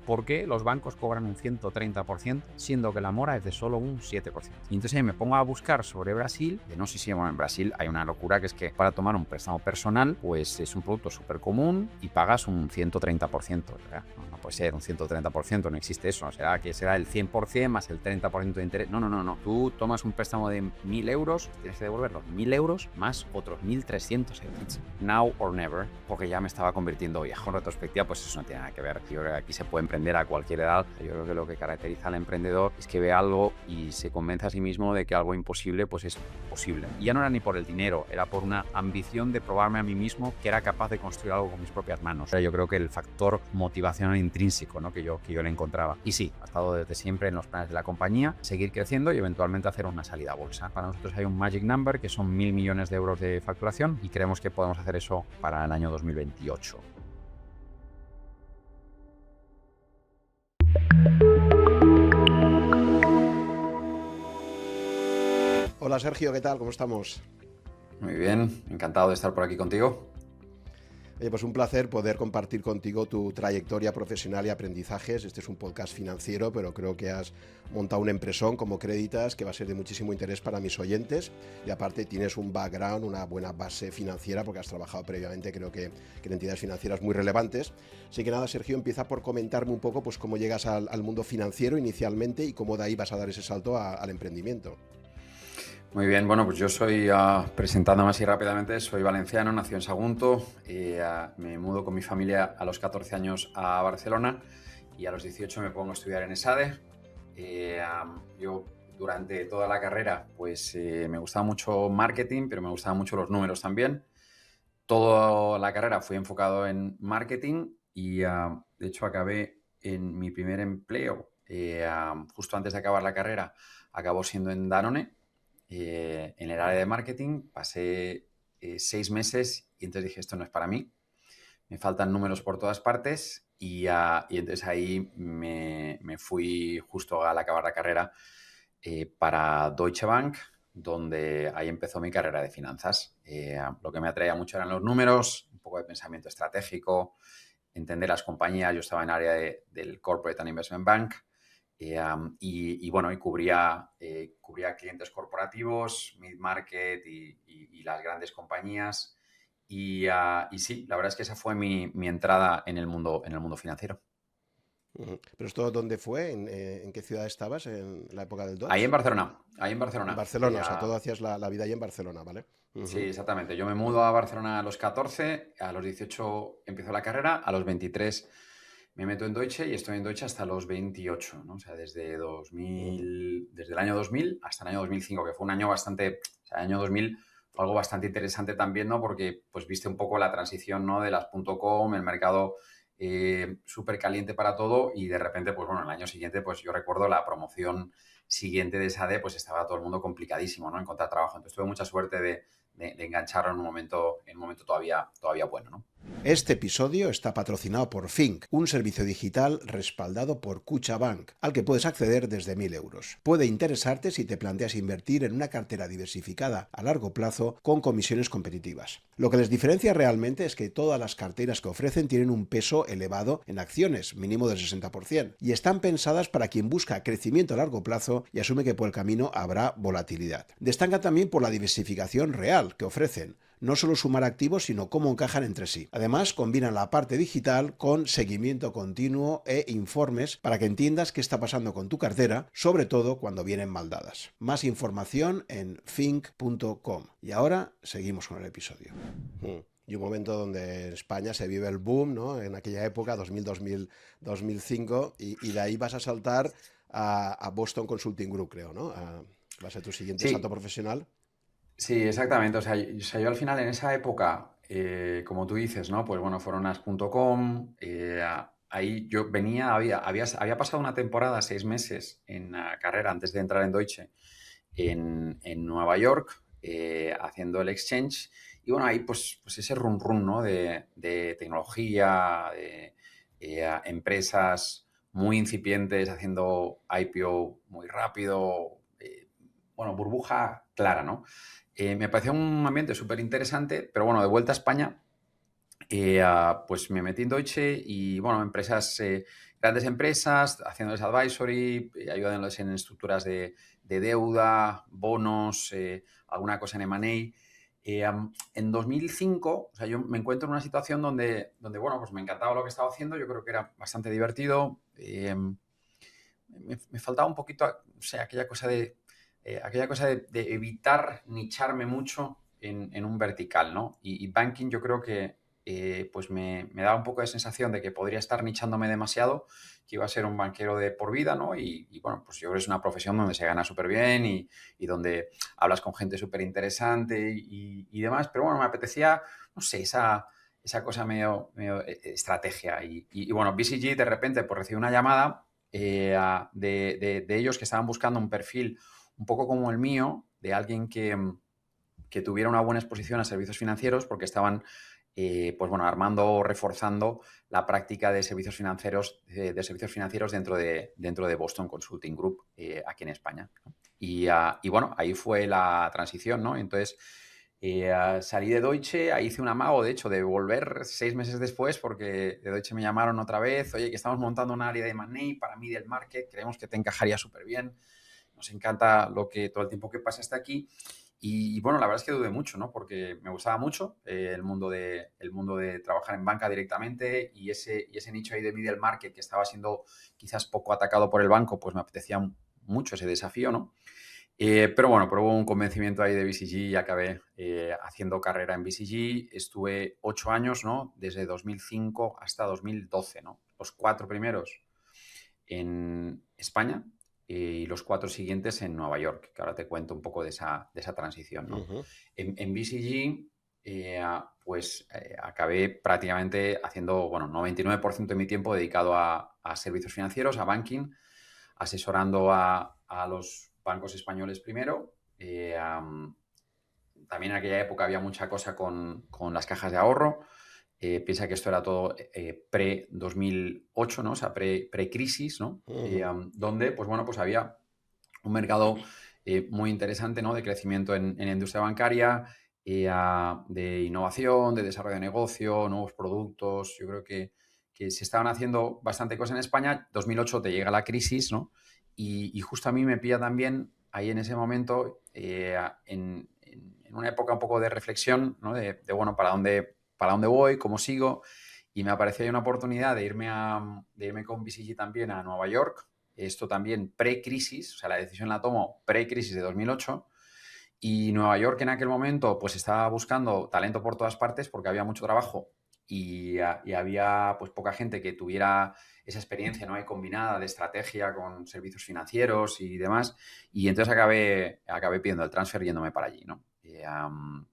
¿por qué los bancos cobran un 130%, siendo que la mora es de solo un 7%? Y entonces ahí me pongo a buscar sobre Brasil, de no sé si bueno, en Brasil hay una locura que es que para tomar un préstamo personal, pues es un producto súper común y pagas un 130%. No puede ser un 130%, no existe eso. Será que será el 100% más el 30% de interés. No. Tú tomas un préstamo de 1.000 euros, tienes que devolver los 1.000 euros más otros 1.300 euros. Now or never, porque ya me estaba convirtiendo viejo. En retrospectiva, pues eso no tiene nada que ver. Yo creo que aquí se puede emprender a cualquier edad. Yo creo que lo que caracteriza al emprendedor es que ve algo y se convence a sí mismo de que algo imposible pues es posible. Y ya no era ni por el dinero, era por una ambición de probarme a mí mismo que era capaz de construir algo con mis propias manos. Yo creo que el factor motivacional intrínseco, ¿no? que yo le encontraba. Y sí, ha estado desde siempre en los planes de la compañía, seguir creciendo y eventualmente hacer una salida a bolsa. Para nosotros hay un magic number que son 1.000 millones de euros de facturación y creemos que podemos hacer eso para el año 2028. Hola Sergio, ¿qué tal? ¿Cómo estamos? Muy bien, encantado de estar por aquí contigo. Oye, pues un placer poder compartir contigo tu trayectoria profesional y aprendizajes. Este es un podcast financiero, pero creo que has montado un empresón como Creditas que va a ser de muchísimo interés para mis oyentes. Y aparte tienes un background, una buena base financiera, porque has trabajado previamente, creo que en entidades financieras muy relevantes. Así que nada, Sergio, empieza por comentarme un poco pues, cómo llegas al mundo financiero inicialmente y cómo de ahí vas a dar ese salto al emprendimiento. Muy bien, bueno, pues yo soy, presentándome así rápidamente, soy valenciano, nací en Sagunto, me mudo con mi familia a los 14 años a Barcelona y a los 18 me pongo a estudiar en ESADE. Yo durante toda la carrera pues me gustaba mucho marketing, pero me gustaban mucho los números también. Toda la carrera fui enfocado en marketing y de hecho acabé en mi primer empleo justo antes de acabar la carrera, acabó siendo en Danone. En el área de marketing pasé 6 meses y entonces dije, esto no es para mí, me faltan números por todas partes y entonces ahí me fui justo al acabar la carrera para Deutsche Bank, donde ahí empezó mi carrera de finanzas. Lo que me atraía mucho eran los números, un poco de pensamiento estratégico, entender las compañías. Yo estaba en el área del Corporate and Investment Bank. Y bueno, y cubría clientes corporativos, mid-market y las grandes compañías. Y sí, la verdad es que esa fue mi entrada en el mundo financiero. ¿Pero esto dónde fue? ¿En qué ciudad estabas en la época del Ahí en Dodge? Barcelona, ahí en En Barcelona. Barcelona, o sea, todo hacías la vida ahí en Barcelona, ¿vale? Sí, Ujú. exactamente. Yo me mudo a Barcelona a los 14, a los 18 empiezo la carrera, a los 23 me meto en Deutsche y estoy en Deutsche hasta los 28, ¿no? O sea, Ujú. desde el año 2000 hasta el año 2005, que fue un año bastante, o sea, el año 2000 fue algo bastante interesante también, ¿no? Porque pues viste un poco la transición, ¿no? De las .com, el mercado súper caliente para todo y de repente, pues bueno, el año siguiente, pues yo recuerdo la promoción siguiente de SADE, pues estaba todo el mundo complicadísimo, ¿no? Encontrar trabajo. Entonces tuve mucha suerte de engancharlo en un momento todavía bueno, ¿no? Este episodio está patrocinado por Fink, un servicio digital respaldado por Cuchabank, al que puedes acceder desde 1.000 euros. Puede interesarte si te planteas invertir en una cartera diversificada a largo plazo con comisiones competitivas. Lo que les diferencia realmente es que todas las carteras que ofrecen tienen un peso elevado en acciones, mínimo del 60%, y están pensadas para quien busca crecimiento a largo plazo y asume que por el camino habrá volatilidad. Destacan también por la diversificación real que ofrecen, no solo sumar activos, sino cómo encajan entre sí. Además, combinan la parte digital con seguimiento continuo e informes para que entiendas qué está pasando con tu cartera, sobre todo cuando vienen mal dadas. Más información en fink.com. Y ahora seguimos con el episodio. Y un momento donde en España se vive el boom, ¿no? En aquella época, 2005, y de ahí vas a saltar a Boston Consulting Group, creo, ¿no? Va a ser tu siguiente salto Sí, profesional. sí, exactamente. O sea, yo al final en esa época, como tú dices, ¿no? Pues bueno, fueron las .com. Ahí yo venía, había pasado una temporada, 6 meses en la carrera antes de entrar en Deutsche, en Nueva York, haciendo el exchange. Y bueno, ahí pues ese run run, ¿no? De tecnología, de empresas muy incipientes haciendo IPO muy rápido. Bueno, burbuja clara, ¿no? Me pareció un ambiente súper interesante, pero bueno, de vuelta a España, pues me metí en Deutsche y, bueno, empresas grandes empresas, haciéndoles advisory, ayudándoles en estructuras de deuda, bonos, alguna cosa en M&A. En 2005, o sea, yo me encuentro en una situación donde, bueno, pues me encantaba lo que estaba haciendo, yo creo que era bastante divertido. Me faltaba un poquito, o sea, aquella cosa de evitar nicharme mucho en un vertical, ¿no? Y banking yo creo que pues me daba un poco de sensación de que podría estar nichándome demasiado, que iba a ser un banquero de por vida, ¿no? Y bueno, pues yo creo que es una profesión donde se gana súper bien y donde hablas con gente súper interesante y demás, pero bueno, me apetecía, no sé, esa cosa medio estrategia. Y bueno, BCG de repente pues recibí una llamada de ellos que estaban buscando un perfil un poco como el mío, de alguien que tuviera una buena exposición a servicios financieros, porque estaban pues bueno, armando o reforzando la práctica de servicios financieros, dentro de Boston Consulting Group, aquí en España. Y bueno, ahí fue la transición, ¿no? Entonces, salí de Deutsche, ahí hice un amago, de hecho, de volver 6 meses después, porque de Deutsche me llamaron otra vez, oye, que estamos montando un área de M&A para middle market, creemos que te encajaría súper bien, nos encanta todo el tiempo que pasaste aquí. Y bueno, la verdad es que dudé mucho, ¿no? Porque me gustaba mucho el mundo de trabajar en banca directamente y ese nicho ahí de middle market que estaba siendo quizás poco atacado por el banco, pues me apetecía mucho ese desafío, ¿no? Pero bueno, hubo un convencimiento ahí de BCG y acabé haciendo carrera en BCG. Estuve 8 años, ¿no? Desde 2005 hasta 2012, ¿no? Los 4 primeros en España y los 4 siguientes en Nueva York, que ahora te cuento un poco de esa transición, ¿no? Ujú. En BCG, pues acabé prácticamente haciendo, bueno, 99% de mi tiempo dedicado a servicios financieros, a banking, asesorando a los bancos españoles primero. También en aquella época había mucha cosa con las cajas de ahorro. Piensa que esto era todo pre-2008, ¿no? O sea, pre-crisis, ¿no? Ujú. Donde, pues bueno, pues había un mercado muy interesante, ¿no? De crecimiento en la industria bancaria, de innovación, de desarrollo de negocio, nuevos productos. Yo creo que se estaban haciendo bastante cosas en España. 2008 te llega la crisis, ¿no? Y justo a mí me pilla también ahí en ese momento, en una época un poco de reflexión, ¿no? Bueno, ¿para dónde voy? ¿Cómo sigo? Y me apareció ahí una oportunidad de irme con BCG también a Nueva York. Esto también pre-crisis, o sea, la decisión la tomo pre-crisis de 2008. Y Nueva York en aquel momento pues estaba buscando talento por todas partes porque había mucho trabajo y había pues poca gente que tuviera esa experiencia, ¿no? Hay combinada de estrategia con servicios financieros y demás. Y entonces acabé pidiendo el transfer yéndome para allí, ¿no? Ujú.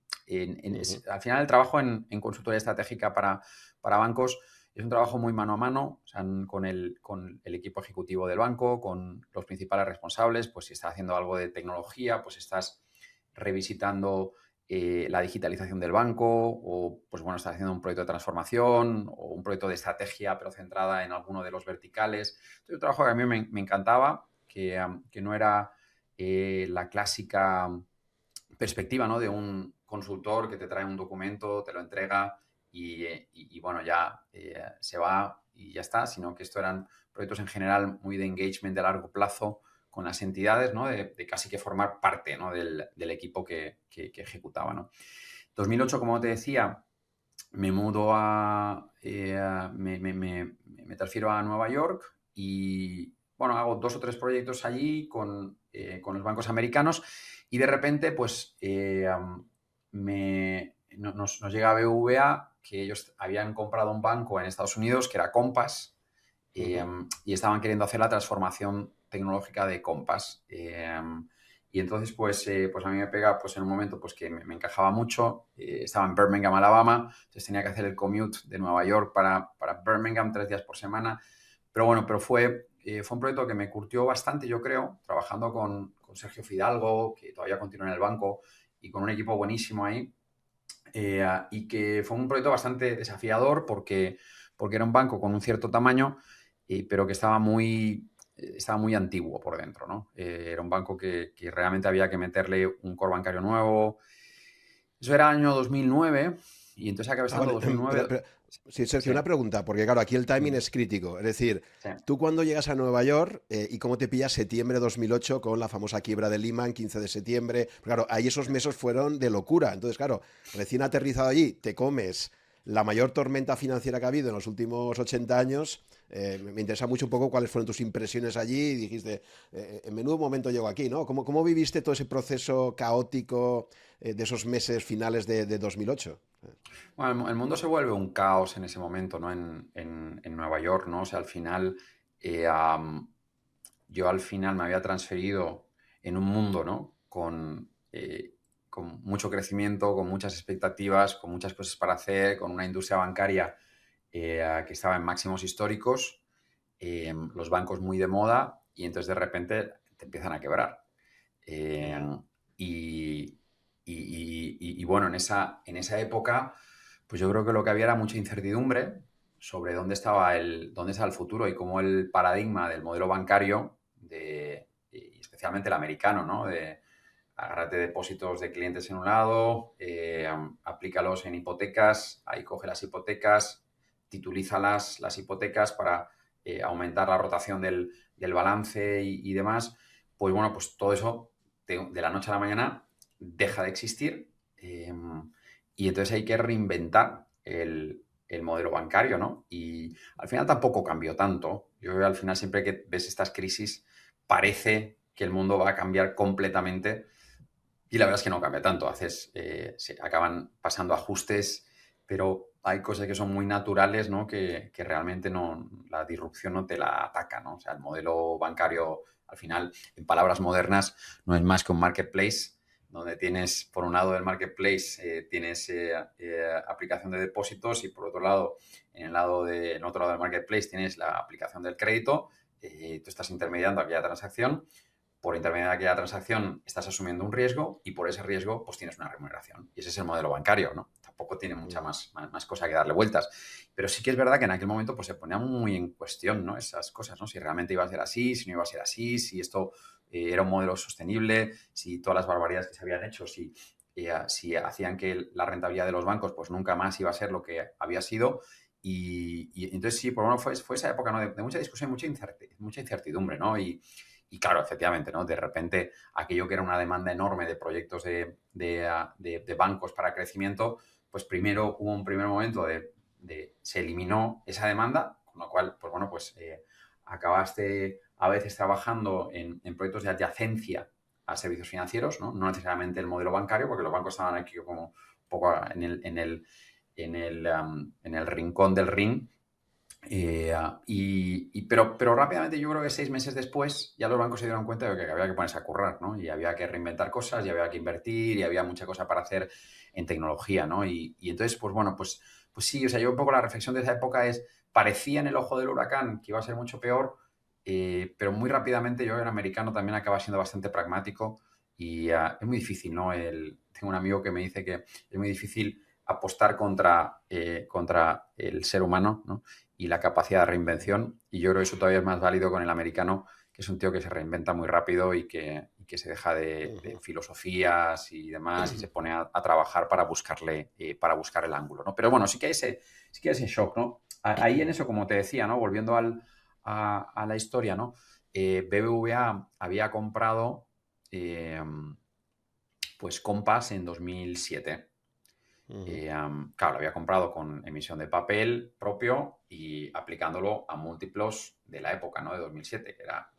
Al final el trabajo en consultoría estratégica para bancos es un trabajo muy mano a mano, o sea, con el equipo ejecutivo del banco, con los principales responsables, pues si estás haciendo algo de tecnología, pues estás revisitando la digitalización del banco o, pues bueno, estás haciendo un proyecto de transformación o un proyecto de estrategia, pero centrada en alguno de los verticales. Entonces, un trabajo que a mí me encantaba, que no era la clásica perspectiva, ¿no? De un consultor que te trae un documento, te lo entrega y bueno, ya se va y ya está, sino que esto eran proyectos en general muy de engagement de largo plazo con las entidades, ¿no? De casi que formar parte, ¿no? del equipo que ejecutaba, ¿no? 2008, como te decía, me mudo me transfiero a Nueva York y, bueno, hago 2 o 3 proyectos allí con los bancos americanos y de repente, pues, nos llega BBVA que ellos habían comprado un banco en Estados Unidos que era Compass Ujú. y estaban queriendo hacer la transformación tecnológica de Compass. Y entonces, pues a mí me pega pues en un momento pues que me encajaba mucho. Estaba en Birmingham, Alabama, entonces tenía que hacer el commute de Nueva York para Birmingham 3 días por semana. Pero bueno, fue un proyecto que me curtió bastante, yo creo, trabajando con Sergio Fidalgo, que todavía continúa en el banco, y con un equipo buenísimo ahí. Y que fue un proyecto bastante desafiador porque era un banco con un cierto tamaño, pero que estaba muy antiguo por dentro, ¿no? Era un banco que realmente había que meterle un core bancario nuevo. Eso era año 2009 y entonces acabé Ah, estando vale. 2009. Sí, Sergio, Sí, una pregunta, porque claro, aquí el timing mm, es crítico. Es decir, sí. tú cuando llegas a Nueva York y cómo te pillas septiembre de 2008 con la famosa quiebra de Lehman, 15 de septiembre. Claro, ahí esos meses fueron de locura. Entonces, claro, recién aterrizado allí, te comes la mayor tormenta financiera que ha habido en los últimos 80 años. Me interesa mucho un poco cuáles fueron tus impresiones allí y dijiste, en menudo momento llego aquí, ¿no? ¿Cómo viviste todo ese proceso caótico de esos meses finales de 2008? Bueno, el mundo se vuelve un caos en ese momento, ¿no? En Nueva York, ¿no? O sea, al final, yo al final me había transferido en un mundo, ¿no? Con mucho crecimiento, con muchas expectativas, con muchas cosas para hacer, con una industria bancaria que estaba en máximos históricos, los bancos muy de moda y entonces de repente te empiezan a quebrar. Eh, y, bueno, en esa época, pues yo creo que lo que había era mucha incertidumbre sobre dónde está el futuro y cómo el paradigma del modelo bancario, y especialmente el americano, ¿no? De agárrate depósitos de clientes en un lado, aplícalos en hipotecas, ahí coge las hipotecas, titulízalas las hipotecas para aumentar la rotación del balance y demás. Pues bueno, pues todo eso de la noche a la mañana deja de existir, y entonces hay que reinventar el modelo bancario, ¿no? Y al final tampoco cambió tanto. Yo creo que al final siempre que ves estas crisis parece que el mundo va a cambiar completamente y la verdad es que no cambia tanto. Se acaban pasando ajustes, pero hay cosas que son muy naturales, ¿no? Que realmente no, la disrupción no te la ataca, ¿no? O sea, el modelo bancario, al final, en palabras modernas, no es más que un marketplace, donde tienes, por un lado del marketplace, tienes aplicación de depósitos y por otro lado, en otro lado del marketplace, tienes la aplicación del crédito. Tú estás intermediando aquella transacción, por intermedio de aquella transacción estás asumiendo un riesgo y por ese riesgo pues tienes una remuneración. Y ese es el modelo bancario, ¿no? Tampoco tiene mucha más cosa que darle vueltas. Pero sí que es verdad que en aquel momento pues se ponía muy en cuestión, ¿no? Esas cosas, ¿no? Si realmente iba a ser así, si no iba a ser así, si esto era un modelo sostenible, si todas las barbaridades que se habían hecho, si hacían que la rentabilidad de los bancos pues nunca más iba a ser lo que había sido. Y entonces sí, por lo menos fue esa época, ¿no? De mucha discusión, mucha incertidumbre, ¿no? Y claro, efectivamente, ¿no? De repente, aquello que era una demanda enorme de proyectos de bancos para crecimiento, pues primero hubo un primer momento se eliminó esa demanda, con lo cual, pues bueno, pues acabaste a veces trabajando en proyectos de adyacencia a servicios financieros, ¿no? No necesariamente el modelo bancario, porque los bancos estaban aquí como un poco en el rincón del ring. Pero rápidamente yo creo que 6 meses después ya los bancos se dieron cuenta de que había que ponerse a currar, ¿no? Y había que reinventar cosas, y había que invertir, y había mucha cosa para hacer en tecnología, ¿no? Y entonces, pues bueno, pues sí, o sea, yo un poco la reflexión de esa época parecía en el ojo del huracán que iba a ser mucho peor, pero muy rápidamente yo creo que el americano también acaba siendo bastante pragmático y es muy difícil, ¿no? Tengo un amigo que me dice que es muy difícil apostar contra el ser humano, ¿no? Y la capacidad de reinvención. Y yo creo que eso todavía es más válido con el americano, que es un tío que se reinventa muy rápido y que se deja de filosofías y demás y se pone a trabajar para buscar el ángulo, ¿no? Pero bueno, sí que hay ese shock, ¿no? Ahí en eso, como te decía, ¿no? Volviendo a la historia, ¿no? BBVA había comprado pues Compass en 2007. Claro, lo había comprado con emisión de papel propio y aplicándolo a múltiplos de la época, ¿no? De 2007, que era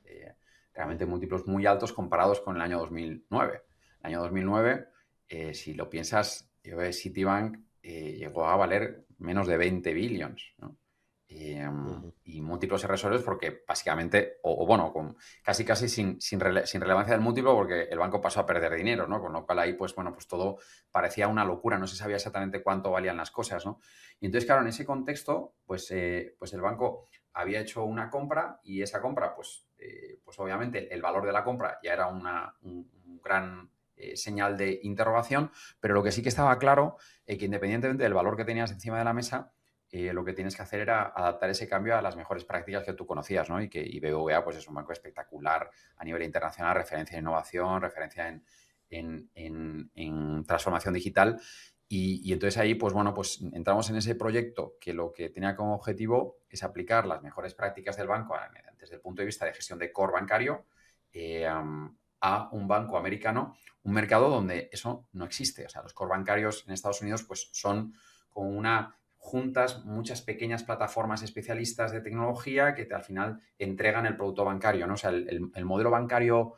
realmente múltiplos muy altos comparados con el año 2009. El año 2009, si lo piensas, yo creo que Citibank llegó a valer menos de 20 billions, ¿no? Y múltiplos irrisorios porque básicamente, o bueno, casi sin relevancia del múltiplo porque el banco pasó a perder dinero, ¿no? Con lo cual ahí, pues bueno, pues todo parecía una locura, no se sabía exactamente cuánto valían las cosas, ¿no? Y entonces, claro, en ese contexto, pues el banco había hecho una compra y esa compra, pues obviamente el valor de la compra ya era un gran señal de interrogación, pero lo que sí que estaba claro es que independientemente del valor que tenías encima de la mesa, lo que tienes que hacer era adaptar ese cambio a las mejores prácticas que tú conocías, ¿no? Y BBVA pues, es un banco espectacular a nivel internacional, referencia en innovación, referencia en transformación digital. Y entonces ahí, pues bueno, pues entramos en ese proyecto que lo que tenía como objetivo es aplicar las mejores prácticas del banco desde el punto de vista de gestión de core bancario a un banco americano, un mercado donde eso no existe. O sea, los core bancarios en Estados Unidos pues son como juntas muchas pequeñas plataformas especialistas de tecnología que al final entregan el producto bancario, ¿no? O sea, el modelo bancario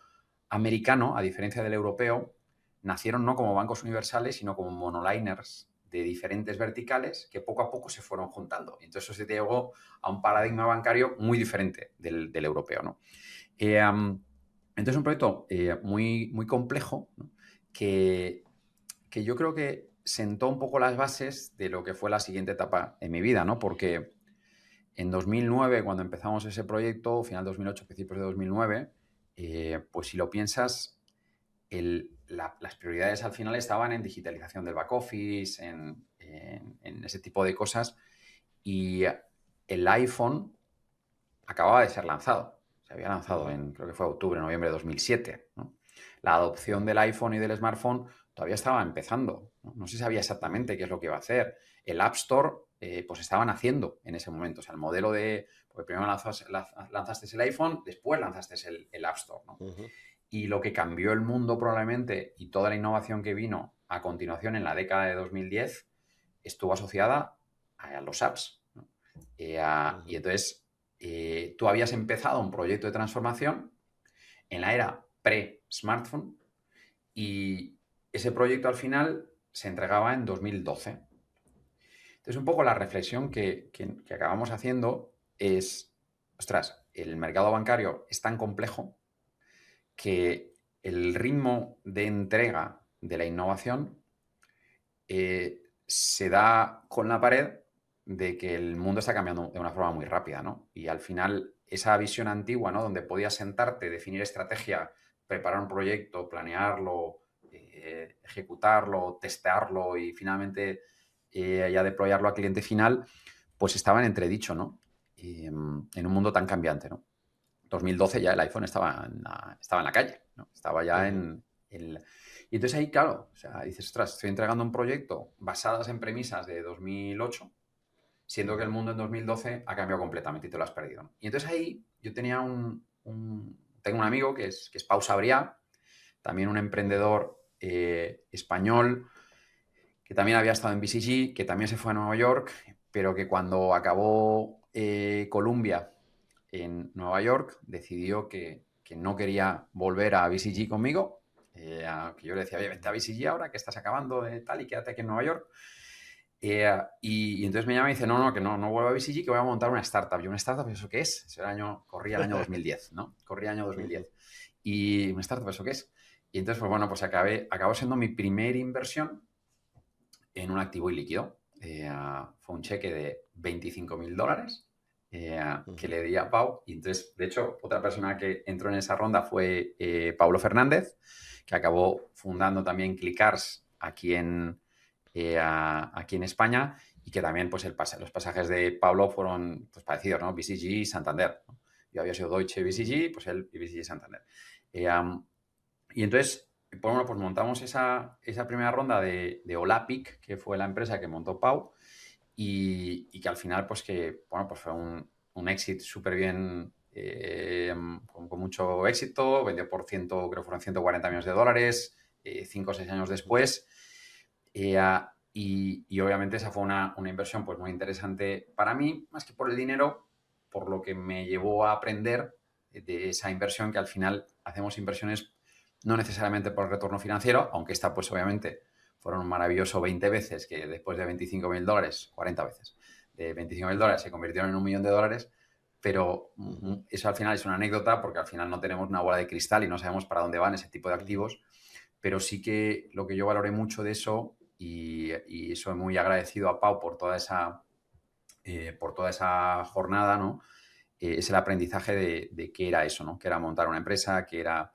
americano, a diferencia del europeo, nacieron no como bancos universales, sino como monoliners de diferentes verticales que poco a poco se fueron juntando. Y entonces eso se llegó a un paradigma bancario muy diferente del europeo, ¿no? Entonces un proyecto muy, muy complejo, ¿no? que yo creo que sentó un poco las bases de lo que fue la siguiente etapa en mi vida, ¿no? Porque en 2009, cuando empezamos ese proyecto, final de 2008, principios de 2009, pues si lo piensas, las prioridades al final estaban en digitalización del back office, en ese tipo de cosas, y el iPhone acababa de ser lanzado. Se había lanzado en, creo que fue octubre, noviembre de 2007, ¿no? La adopción del iPhone y del smartphone todavía estaba empezando. No se sabía exactamente qué es lo que iba a hacer. El App Store, pues estaban haciendo en ese momento. O sea, el modelo de... Porque primero lanzaste el iPhone, después lanzaste el App Store, ¿no? Y lo que cambió el mundo probablemente y toda la innovación que vino a continuación en la década de 2010 estuvo asociada a los apps, ¿no? Y entonces tú habías empezado un proyecto de transformación en la era pre-smartphone y ese proyecto al final se entregaba en 2012. Entonces, un poco la reflexión que acabamos haciendo es, ostras, el mercado bancario es tan complejo que el ritmo de entrega de la innovación se da con la pared de que el mundo está cambiando de una forma muy rápida, ¿no? Y al final esa visión antigua, ¿no? Donde podías sentarte, definir estrategia, preparar un proyecto, planearlo, ejecutarlo, testearlo y finalmente ya deployarlo al cliente final, pues estaba en entredicho, ¿no? En un mundo tan cambiante, ¿no? 2012 ya el iPhone estaba en la calle, ¿no? Estaba ya en el... Y entonces ahí, claro, o sea, dices, ostras, estoy entregando un proyecto basadas en premisas de 2008, siendo que el mundo en 2012 ha cambiado completamente y te lo has perdido, ¿no? Y entonces ahí yo tenía tengo un amigo que es Pau Sabrià, también un emprendedor español, que también había estado en BCG, que también se fue a Nueva York, pero que cuando acabó Columbia en Nueva York decidió que no quería volver a BCG conmigo, que yo le decía, oye, vente a BCG ahora que estás acabando de tal y quédate aquí en Nueva York. Y entonces me llama y dice, no, que no vuelvo a BCG, que voy a montar una startup. Y una startup, ¿eso qué es? Corría el año 2010, ¿no? Corría el año 2010. Y una startup, ¿eso qué es? Y entonces, pues bueno, pues acabó siendo mi primera inversión en un activo ilíquido. Fue un cheque de $25.000 que le di a Pau. Y entonces, de hecho, otra persona que entró en esa ronda fue Pablo Fernández, que acabó fundando también Clickars aquí en España y que también pues los pasajes de Pablo fueron pues, parecidos, ¿no? BCG y Santander, ¿no? Yo había sido Deutsche BCG, pues él y BCG Santander. Y entonces, por bueno, pues montamos esa primera ronda de Olapic, que fue la empresa que montó Pau, y que al final, pues que, bueno, pues fue un éxito súper bien, con mucho éxito, vendió por creo que fueron $140 millones, 5 o 6 años después. Y obviamente esa fue una inversión pues muy interesante para mí, más que por el dinero, por lo que me llevó a aprender de esa inversión, que al final hacemos inversiones no necesariamente por el retorno financiero, aunque esta pues obviamente fueron un maravilloso 20 veces, que después de $25.000, 40 veces, de $25.000 se convirtieron en $1.000.000, pero eso al final es una anécdota porque al final no tenemos una bola de cristal y no sabemos para dónde van ese tipo de activos, pero sí que lo que yo valoré mucho de eso y soy muy agradecido a Pau por toda esa jornada, ¿no? Es el aprendizaje de qué era eso, ¿no? Que era montar una empresa, que era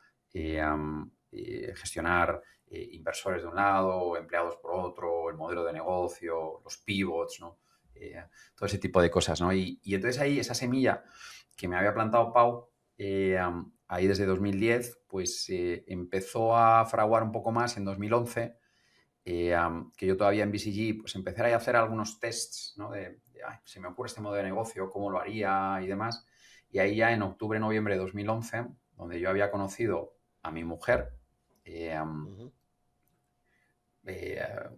gestionar inversores de un lado, empleados por otro, el modelo de negocio, los pivots, ¿no? Todo ese tipo de cosas, ¿no? Y entonces ahí esa semilla que me había plantado Pau, ahí desde 2010, pues empezó a fraguar un poco más en 2011 que yo todavía en BCG, pues empezar a hacer algunos tests, ¿no? Ay, se me ocurre este modo de negocio, cómo lo haría y demás. Y ahí ya en octubre, noviembre de 2011, donde yo había conocido a mi mujer,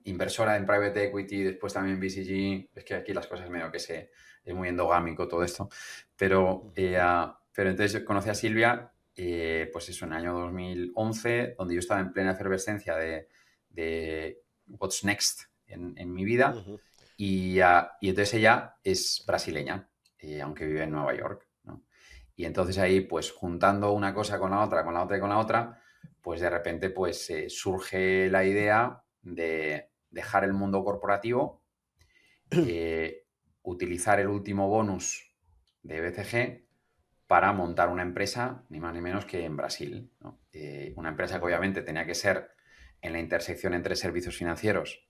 inversora en private equity, después también BCG, es que aquí las cosas medio que es muy endogámico todo esto, pero entonces yo conocí a Silvia, pues eso, en el año 2011, donde yo estaba en plena efervescencia de what's next en mi vida, y entonces ella es brasileña, aunque vive en Nueva York, ¿no? Y entonces ahí, pues juntando una cosa con la otra, con la otra y con la otra, pues de repente pues surge la idea de dejar el mundo corporativo, utilizar el último bonus de BCG para montar una empresa, ni más ni menos que en Brasil, ¿no? Una empresa que obviamente tenía que ser en la intersección entre servicios financieros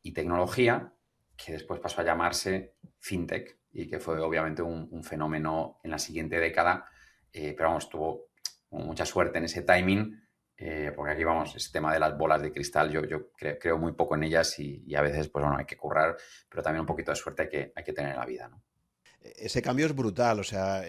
y tecnología, que después pasó a llamarse FinTech y que fue obviamente un fenómeno en la siguiente década, pero vamos, tuvo mucha suerte en ese timing, porque aquí vamos, ese tema de las bolas de cristal, yo creo muy poco en ellas y a veces, pues bueno, hay que currar, pero también un poquito de suerte hay que tener en la vida, ¿no? Ese cambio es brutal, o sea,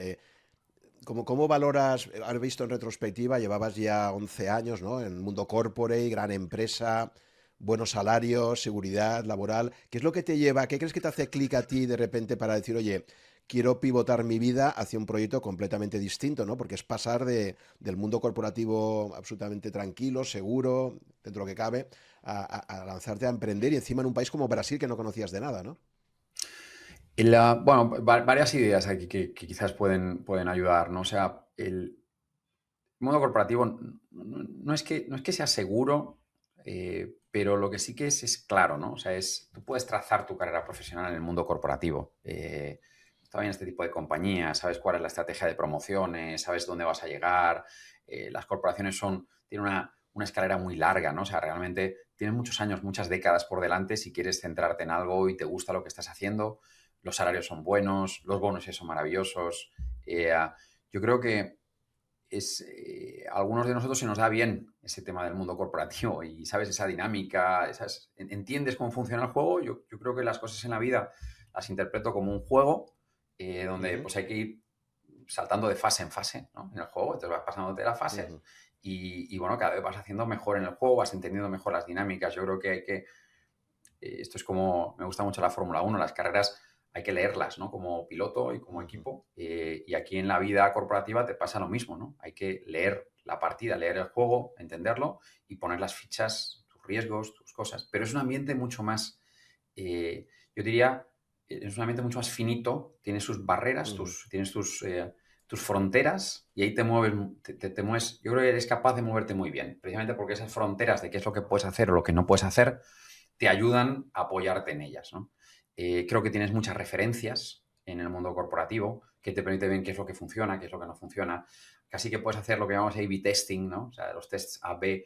¿cómo valoras, has visto en retrospectiva, llevabas ya 11 años, ¿no? En el mundo corporate, gran empresa, buenos salarios, seguridad laboral. ¿Qué es lo que te lleva? ¿Qué crees que te hace clic a ti de repente para decir, oye, quiero pivotar mi vida hacia un proyecto completamente distinto, ¿no? Porque es pasar del mundo corporativo absolutamente tranquilo, seguro, dentro de lo que cabe, a lanzarte a emprender y encima en un país como Brasil que no conocías de nada, ¿no? Bueno, varias ideas aquí que quizás pueden ayudar, ¿no? O sea, el mundo corporativo no es que sea seguro, pero lo que sí que es claro, ¿no? O sea, tú puedes trazar tu carrera profesional en el mundo corporativo. Estaba en este tipo de compañías, sabes cuál es la estrategia de promociones, sabes dónde vas a llegar. Las corporaciones tienen una escalera muy larga, ¿no? O sea, realmente tienes muchos años, muchas décadas por delante si quieres centrarte en algo y te gusta lo que estás haciendo. Los salarios son buenos, los bonos son maravillosos. Yo creo que a algunos de nosotros se nos da bien ese tema del mundo corporativo y sabes esa dinámica, entiendes cómo funciona el juego. Yo creo que las cosas en la vida las interpreto como un juego donde pues hay que ir saltando de fase en fase, ¿no? En el juego, entonces vas pasándote las fases y bueno, cada vez vas haciendo mejor en el juego, vas entendiendo mejor las dinámicas. Yo creo que esto es como, me gusta mucho la Fórmula 1, las carreras hay que leerlas, ¿no? Como piloto y como equipo. Y aquí en la vida corporativa te pasa lo mismo, ¿no? Hay que leer la partida, leer el juego, entenderlo y poner las fichas, tus riesgos, tus cosas. Pero es un ambiente mucho más, yo diría, es un ambiente mucho más finito, tienes sus barreras, tienes tus fronteras y ahí te mueves, te mueves. Yo creo que eres capaz de moverte muy bien, precisamente porque esas fronteras de qué es lo que puedes hacer o lo que no puedes hacer te ayudan a apoyarte en ellas, ¿no? Creo que tienes muchas referencias en el mundo corporativo que te permite ver qué es lo que funciona, qué es lo que no funciona. Casi que puedes hacer lo que llamamos A/B testing, ¿no? O sea, los tests A/B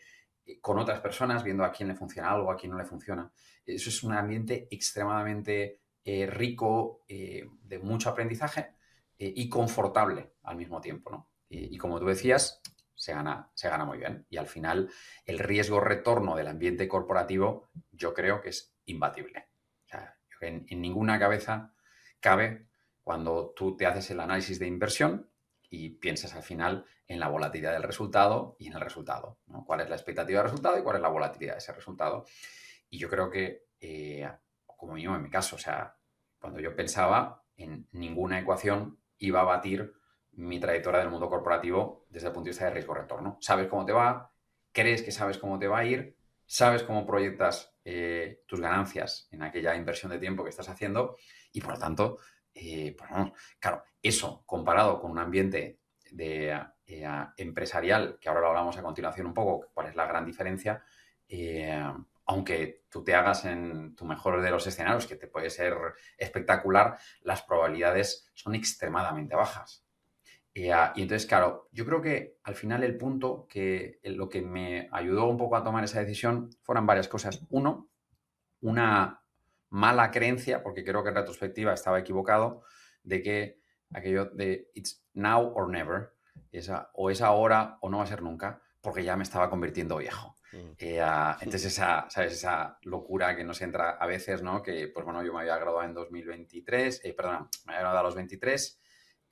con otras personas, viendo a quién le funciona algo, a quién no le funciona. Eso es un ambiente extremadamente rico, de mucho aprendizaje y confortable al mismo tiempo, ¿no? Y como tú decías, se gana muy bien. Y al final, el riesgo-retorno del ambiente corporativo yo creo que es imbatible. O sea, en ninguna cabeza cabe cuando tú te haces el análisis de inversión y piensas al final en la volatilidad del resultado y en el resultado, ¿no? ¿Cuál es la expectativa del resultado y cuál es la volatilidad de ese resultado? Y yo creo que, como mínimo en mi caso, o sea, cuando yo pensaba en ninguna ecuación iba a batir mi trayectoria del mundo corporativo desde el punto de vista de riesgo-retorno. Sabes cómo te va, crees que sabes cómo te va a ir, sabes cómo proyectas tus ganancias en aquella inversión de tiempo que estás haciendo y, por lo tanto, pues vamos, claro, eso comparado con un ambiente empresarial, que ahora lo hablamos a continuación un poco, cuál es la gran diferencia, aunque tú te hagas en tu mejor de los escenarios, que te puede ser espectacular, las probabilidades son extremadamente bajas. Y entonces, claro, yo creo que al final el punto que lo que me ayudó un poco a tomar esa decisión fueron varias cosas. Uno, una mala creencia, porque creo que en retrospectiva estaba equivocado, de que aquello de it's now or never, o es ahora o no va a ser nunca, porque ya me estaba convirtiendo viejo. Entonces ¿sabes? Esa locura que nos entra a veces, ¿no? Que, pues bueno, yo me había graduado en 2023, perdona, me había graduado a los 23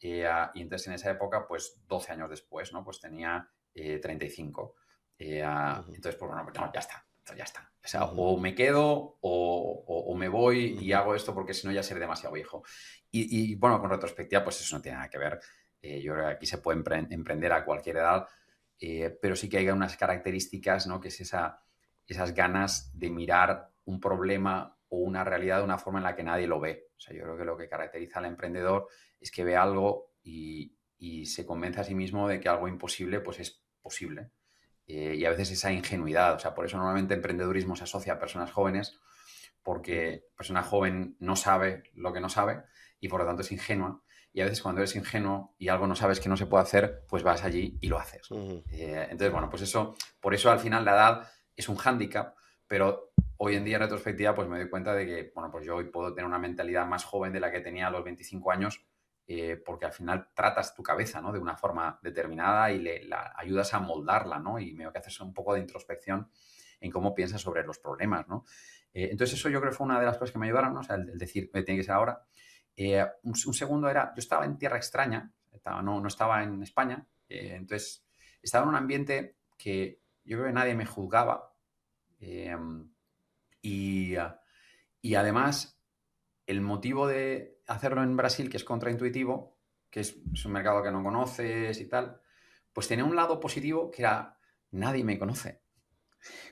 y entonces en esa época, pues 12 años después, ¿no? Pues tenía 35. Entonces, pues bueno, pues no, ya está. Ya está. O sea, o me quedo o me voy y hago esto porque si no ya seré demasiado viejo. Y bueno, con retrospectiva, pues eso no tiene nada que ver. Yo creo que aquí se puede emprender a cualquier edad, pero sí que hay unas características, ¿no? Que es esas ganas de mirar un problema o una realidad de una forma en la que nadie lo ve. O sea, yo creo que lo que caracteriza al emprendedor es que ve algo y se convence a sí mismo de que algo imposible, pues es posible. Y a veces esa ingenuidad, o sea, por eso normalmente emprendedurismo se asocia a personas jóvenes, porque persona joven no sabe lo que no sabe y por lo tanto es ingenua. Y a veces cuando eres ingenuo y algo no sabes que no se puede hacer, pues vas allí y lo haces. Entonces, bueno, pues eso, por eso al final la edad es un hándicap, pero hoy en día en retrospectiva pues me doy cuenta de que, bueno, pues yo hoy puedo tener una mentalidad más joven de la que tenía a los 25 años, porque al final tratas tu cabeza, ¿no? De una forma determinada y la ayudas a moldarla, ¿no? Y veo que haces un poco de introspección en cómo piensas sobre los problemas, ¿no? Entonces eso yo creo que fue una de las cosas que me ayudaron, ¿no? O sea, el decir, tiene que ser ahora. Un segundo era, yo estaba en tierra extraña, no estaba en España, entonces estaba en un ambiente que yo creo que nadie me juzgaba eh, y, y además el motivo de hacerlo en Brasil, que es contraintuitivo, que es un mercado que no conoces y tal, pues tenía un lado positivo que era nadie me conoce.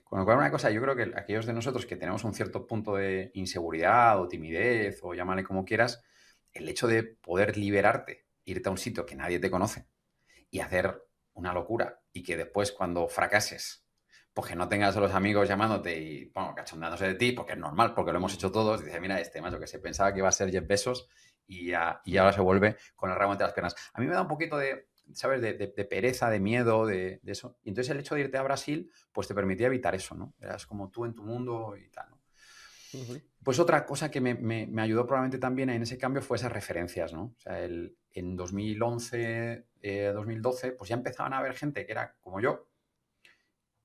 Con lo cual, una cosa, yo creo que aquellos de nosotros que tenemos un cierto punto de inseguridad o timidez o llámale como quieras, el hecho de poder liberarte, irte a un sitio que nadie te conoce y hacer una locura y que después cuando fracases, pues que no tengas a los amigos llamándote y, bueno, cachondándose de ti, porque es normal, porque lo hemos hecho todos, y dices, mira, macho, que se pensaba que iba a ser Jeff Bezos y ahora se vuelve con el rabo entre las piernas. A mí me da un poquito de, ¿sabes? De pereza, de miedo, de eso. Y entonces el hecho de irte a Brasil, pues te permitía evitar eso, ¿no? Eras como tú en tu mundo y tal, ¿no? Pues otra cosa que me ayudó probablemente también en ese cambio fue esas referencias, ¿no? O sea, en 2011, 2012, pues ya empezaban a haber gente que era como yo,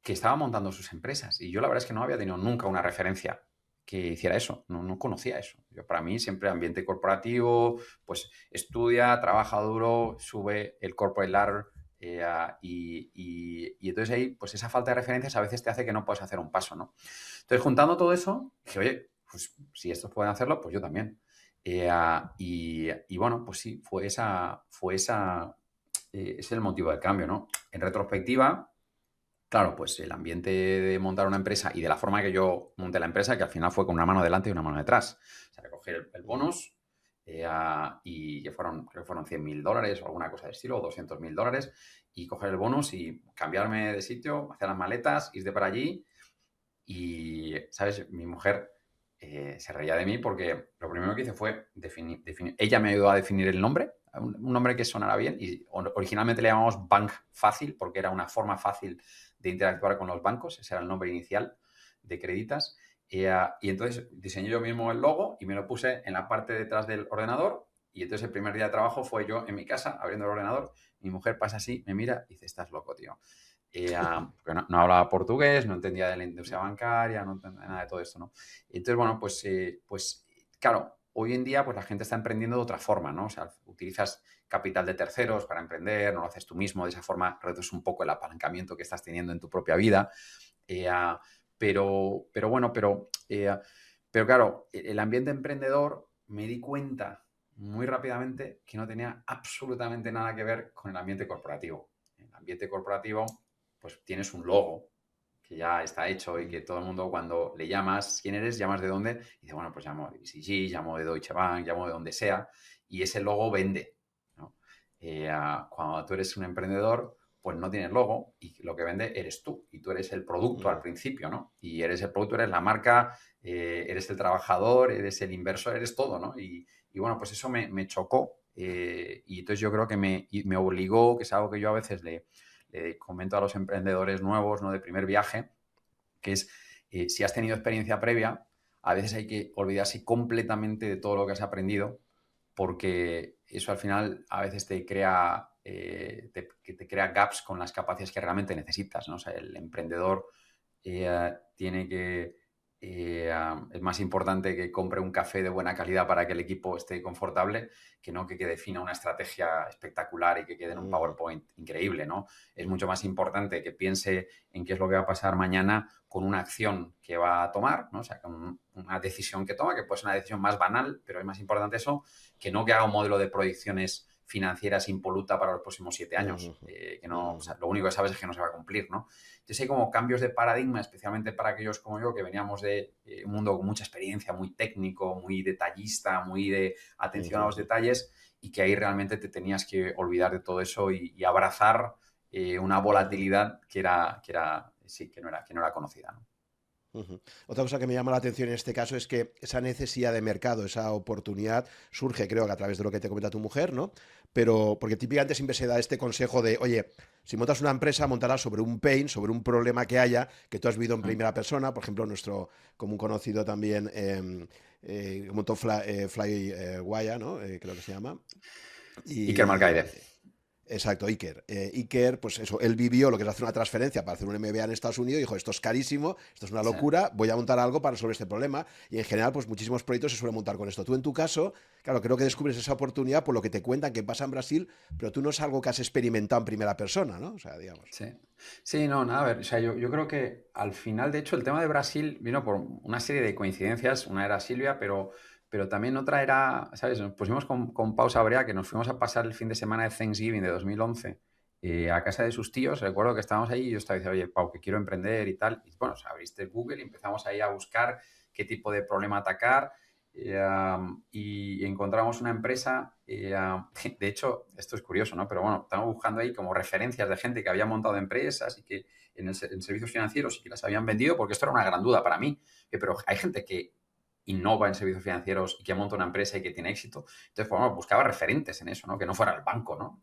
que estaba montando sus empresas. Y yo la verdad es que no había tenido nunca una referencia que hiciera eso, no conocía eso. Yo, para mí siempre ambiente corporativo, pues estudia, trabaja duro, sube el corporate ladder y entonces ahí, pues esa falta de referencias a veces te hace que no puedas hacer un paso, ¿no? Entonces, juntando todo eso, dije, oye, pues si estos pueden hacerlo, pues yo también. Y bueno, pues sí, es el motivo del cambio, ¿no? En retrospectiva, claro, pues el ambiente de montar una empresa y de la forma que yo monté la empresa, que al final fue con una mano delante y una mano detrás. O sea, coger el bonus y creo que fueron $100.000 o alguna cosa de estilo, o $200.000, y coger el bonus y cambiarme de sitio, hacer las maletas, ir de para allí. Y, ¿sabes? Mi mujer se reía de mí porque lo primero que hice fue definir. Ella me ayudó a definir el nombre, un nombre que sonara bien, y originalmente le llamamos Bank Fácil porque era una forma fácil de interactuar con los bancos, ese era el nombre inicial de Creditas. Y entonces diseñé yo mismo el logo y me lo puse en la parte detrás del ordenador. Y entonces el primer día de trabajo fue yo en mi casa abriendo el ordenador. Mi mujer pasa así, me mira y dice, estás loco, tío. Porque no hablaba portugués, no entendía de la industria bancaria, no entendía nada de todo esto, ¿no? Entonces, bueno, pues claro, hoy en día pues la gente está emprendiendo de otra forma, ¿no? O sea, utilizas capital de terceros para emprender, no lo haces tú mismo, de esa forma reduces un poco el apalancamiento que estás teniendo en tu propia vida. Pero bueno, pero claro, el ambiente emprendedor me di cuenta muy rápidamente que no tenía absolutamente nada que ver con el ambiente corporativo. El ambiente corporativo, pues tienes un logo que ya está hecho y que todo el mundo cuando le llamas, ¿quién eres? Llamas de dónde, y dice, bueno, pues llamo de BCG, llamo de Deutsche Bank, llamo de donde sea, y ese logo vende, ¿no? Cuando tú eres un emprendedor, pues no tienes logo y lo que vende eres tú y tú eres el producto al principio, ¿no? Y eres el producto, eres la marca, eres el trabajador, eres el inversor, eres todo, ¿no? Y bueno, pues eso me chocó y entonces yo creo que me obligó, que es algo que yo a veces le comento a los emprendedores nuevos, ¿no? De primer viaje, que es, si has tenido experiencia previa, a veces hay que olvidarse completamente de todo lo que has aprendido, porque eso al final a veces te crea, te crea gaps con las capacidades que realmente necesitas, ¿no? O sea, el emprendedor tiene que... es más importante que compre un café de buena calidad para que el equipo esté confortable que no que defina una estrategia espectacular y que quede en un PowerPoint increíble, ¿no? Es mucho más importante que piense en qué es lo que va a pasar mañana con una acción que va a tomar, ¿no? O sea, con una decisión que toma, que puede ser una decisión más banal, pero es más importante eso que no que haga un modelo de proyecciones financieras impoluta para los próximos 7 años, que no, o sea, lo único que sabes es que no se va a cumplir, ¿no? Entonces hay como cambios de paradigma, especialmente para aquellos como yo, que veníamos de un mundo con mucha experiencia, muy técnico, muy detallista, muy de atención a los detalles, y que ahí realmente te tenías que olvidar de todo eso y abrazar una volatilidad que no era conocida, ¿no? Otra cosa que me llama la atención en este caso es que esa necesidad de mercado, esa oportunidad, surge, creo que a través de lo que te comenta tu mujer, ¿no? Pero porque típicamente siempre se da este consejo de, oye, si montas una empresa, montarás sobre un pain, sobre un problema que haya, que tú has vivido en primera persona. Por ejemplo, nuestro común conocido también, montó Flywire, ¿no? Creo que se llama. Iker Y Malkaide. exacto, Iker. Iker, pues eso, él vivió lo que es hacer una transferencia para hacer un MBA en Estados Unidos y dijo, esto es carísimo, esto es una Sí. locura, voy a montar algo para resolver este problema. Y en general, pues muchísimos proyectos se suelen montar con esto. Tú en tu caso, claro, creo que descubres esa oportunidad por lo que te cuentan que pasa en Brasil, pero tú no es algo que has experimentado en primera persona, ¿no? O sea, digamos. Sí. Sí, no, nada, a ver, o sea, yo creo que al final, de hecho, el tema de Brasil vino por una serie de coincidencias. Una era Silvia, pero también otra era, ¿sabes? Nos pusimos con Pau Sabrea, que nos fuimos a pasar el fin de semana de Thanksgiving de 2011 a casa de sus tíos. Recuerdo que estábamos ahí y yo estaba diciendo, oye, Pau, que quiero emprender y tal. Y bueno, o sea, abriste Google y empezamos ahí a buscar qué tipo de problema atacar. Y encontramos una empresa, de hecho, esto es curioso, ¿no? Pero bueno, estamos buscando ahí como referencias de gente que había montado empresas y que en servicios financieros y que las habían vendido, porque esto era una gran duda para mí. Pero hay gente que innova en servicios financieros y que monta una empresa y que tiene éxito. Entonces, bueno, buscaba referentes en eso, ¿no? Que no fuera el banco, ¿no?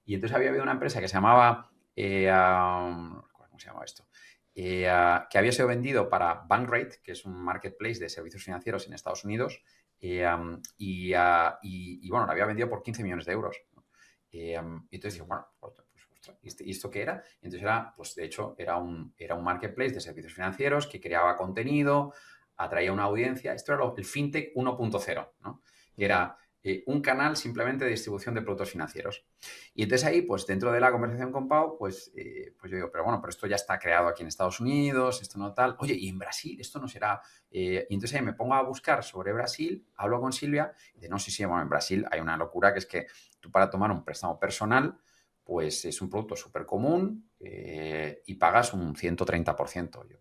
Y entonces había habido una empresa que se llamaba, ¿cómo se llama esto? Que había sido vendido para Bankrate, que es un marketplace de servicios financieros en Estados Unidos, y bueno, lo había vendido por 15 millones de euros, ¿no? Y entonces digo, bueno, pues, ostras, ¿y esto qué era? Y entonces era, pues de hecho, era un marketplace de servicios financieros que creaba contenido, atraía una audiencia. Esto era el FinTech 1.0, ¿no? Que era un canal simplemente de distribución de productos financieros. Y entonces ahí, pues dentro de la conversación con Pau, pues yo digo, pero bueno, pero esto ya está creado aquí en Estados Unidos, esto no tal. Oye, y en Brasil, esto no será. Y entonces ahí me pongo a buscar sobre Brasil, hablo con Silvia, y dice, no, sí, bueno, en Brasil hay una locura que es que tú para tomar un préstamo personal, pues es un producto súper común y pagas un 130%. Yo,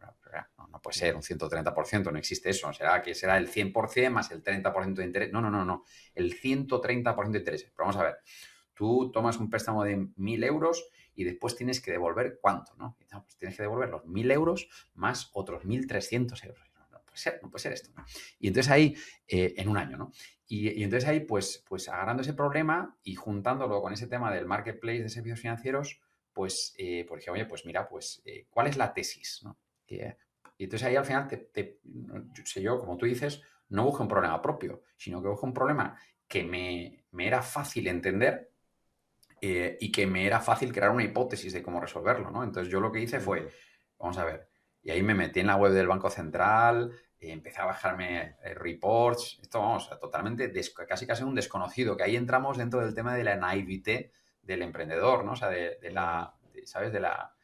no puede ser un 130%, no existe eso. Será el 100% más el 30% de interés. No. El 130% de interés. Pero vamos a ver. Tú tomas un préstamo de 1.000 euros y después tienes que devolver ¿cuánto? ¿No? Pues tienes que devolver los 1.000 euros más otros 1.300 euros. No puede ser esto, ¿no? Y entonces ahí, en un año, ¿no? Y entonces ahí, pues agarrando ese problema y juntándolo con ese tema del marketplace de servicios financieros, pues dije, oye, pues mira, pues ¿cuál es la tesis, ¿no? Y entonces ahí al final, yo, como tú dices, no busco un problema propio, sino que busco un problema que me era fácil entender y que me era fácil crear una hipótesis de cómo resolverlo, ¿no? Entonces yo lo que hice fue, vamos a ver, y ahí me metí en la web del Banco Central, empecé a bajarme reports, esto vamos, totalmente, casi un desconocido, que ahí entramos dentro del tema de la naivete del emprendedor, ¿no? O sea, ¿sabes? De la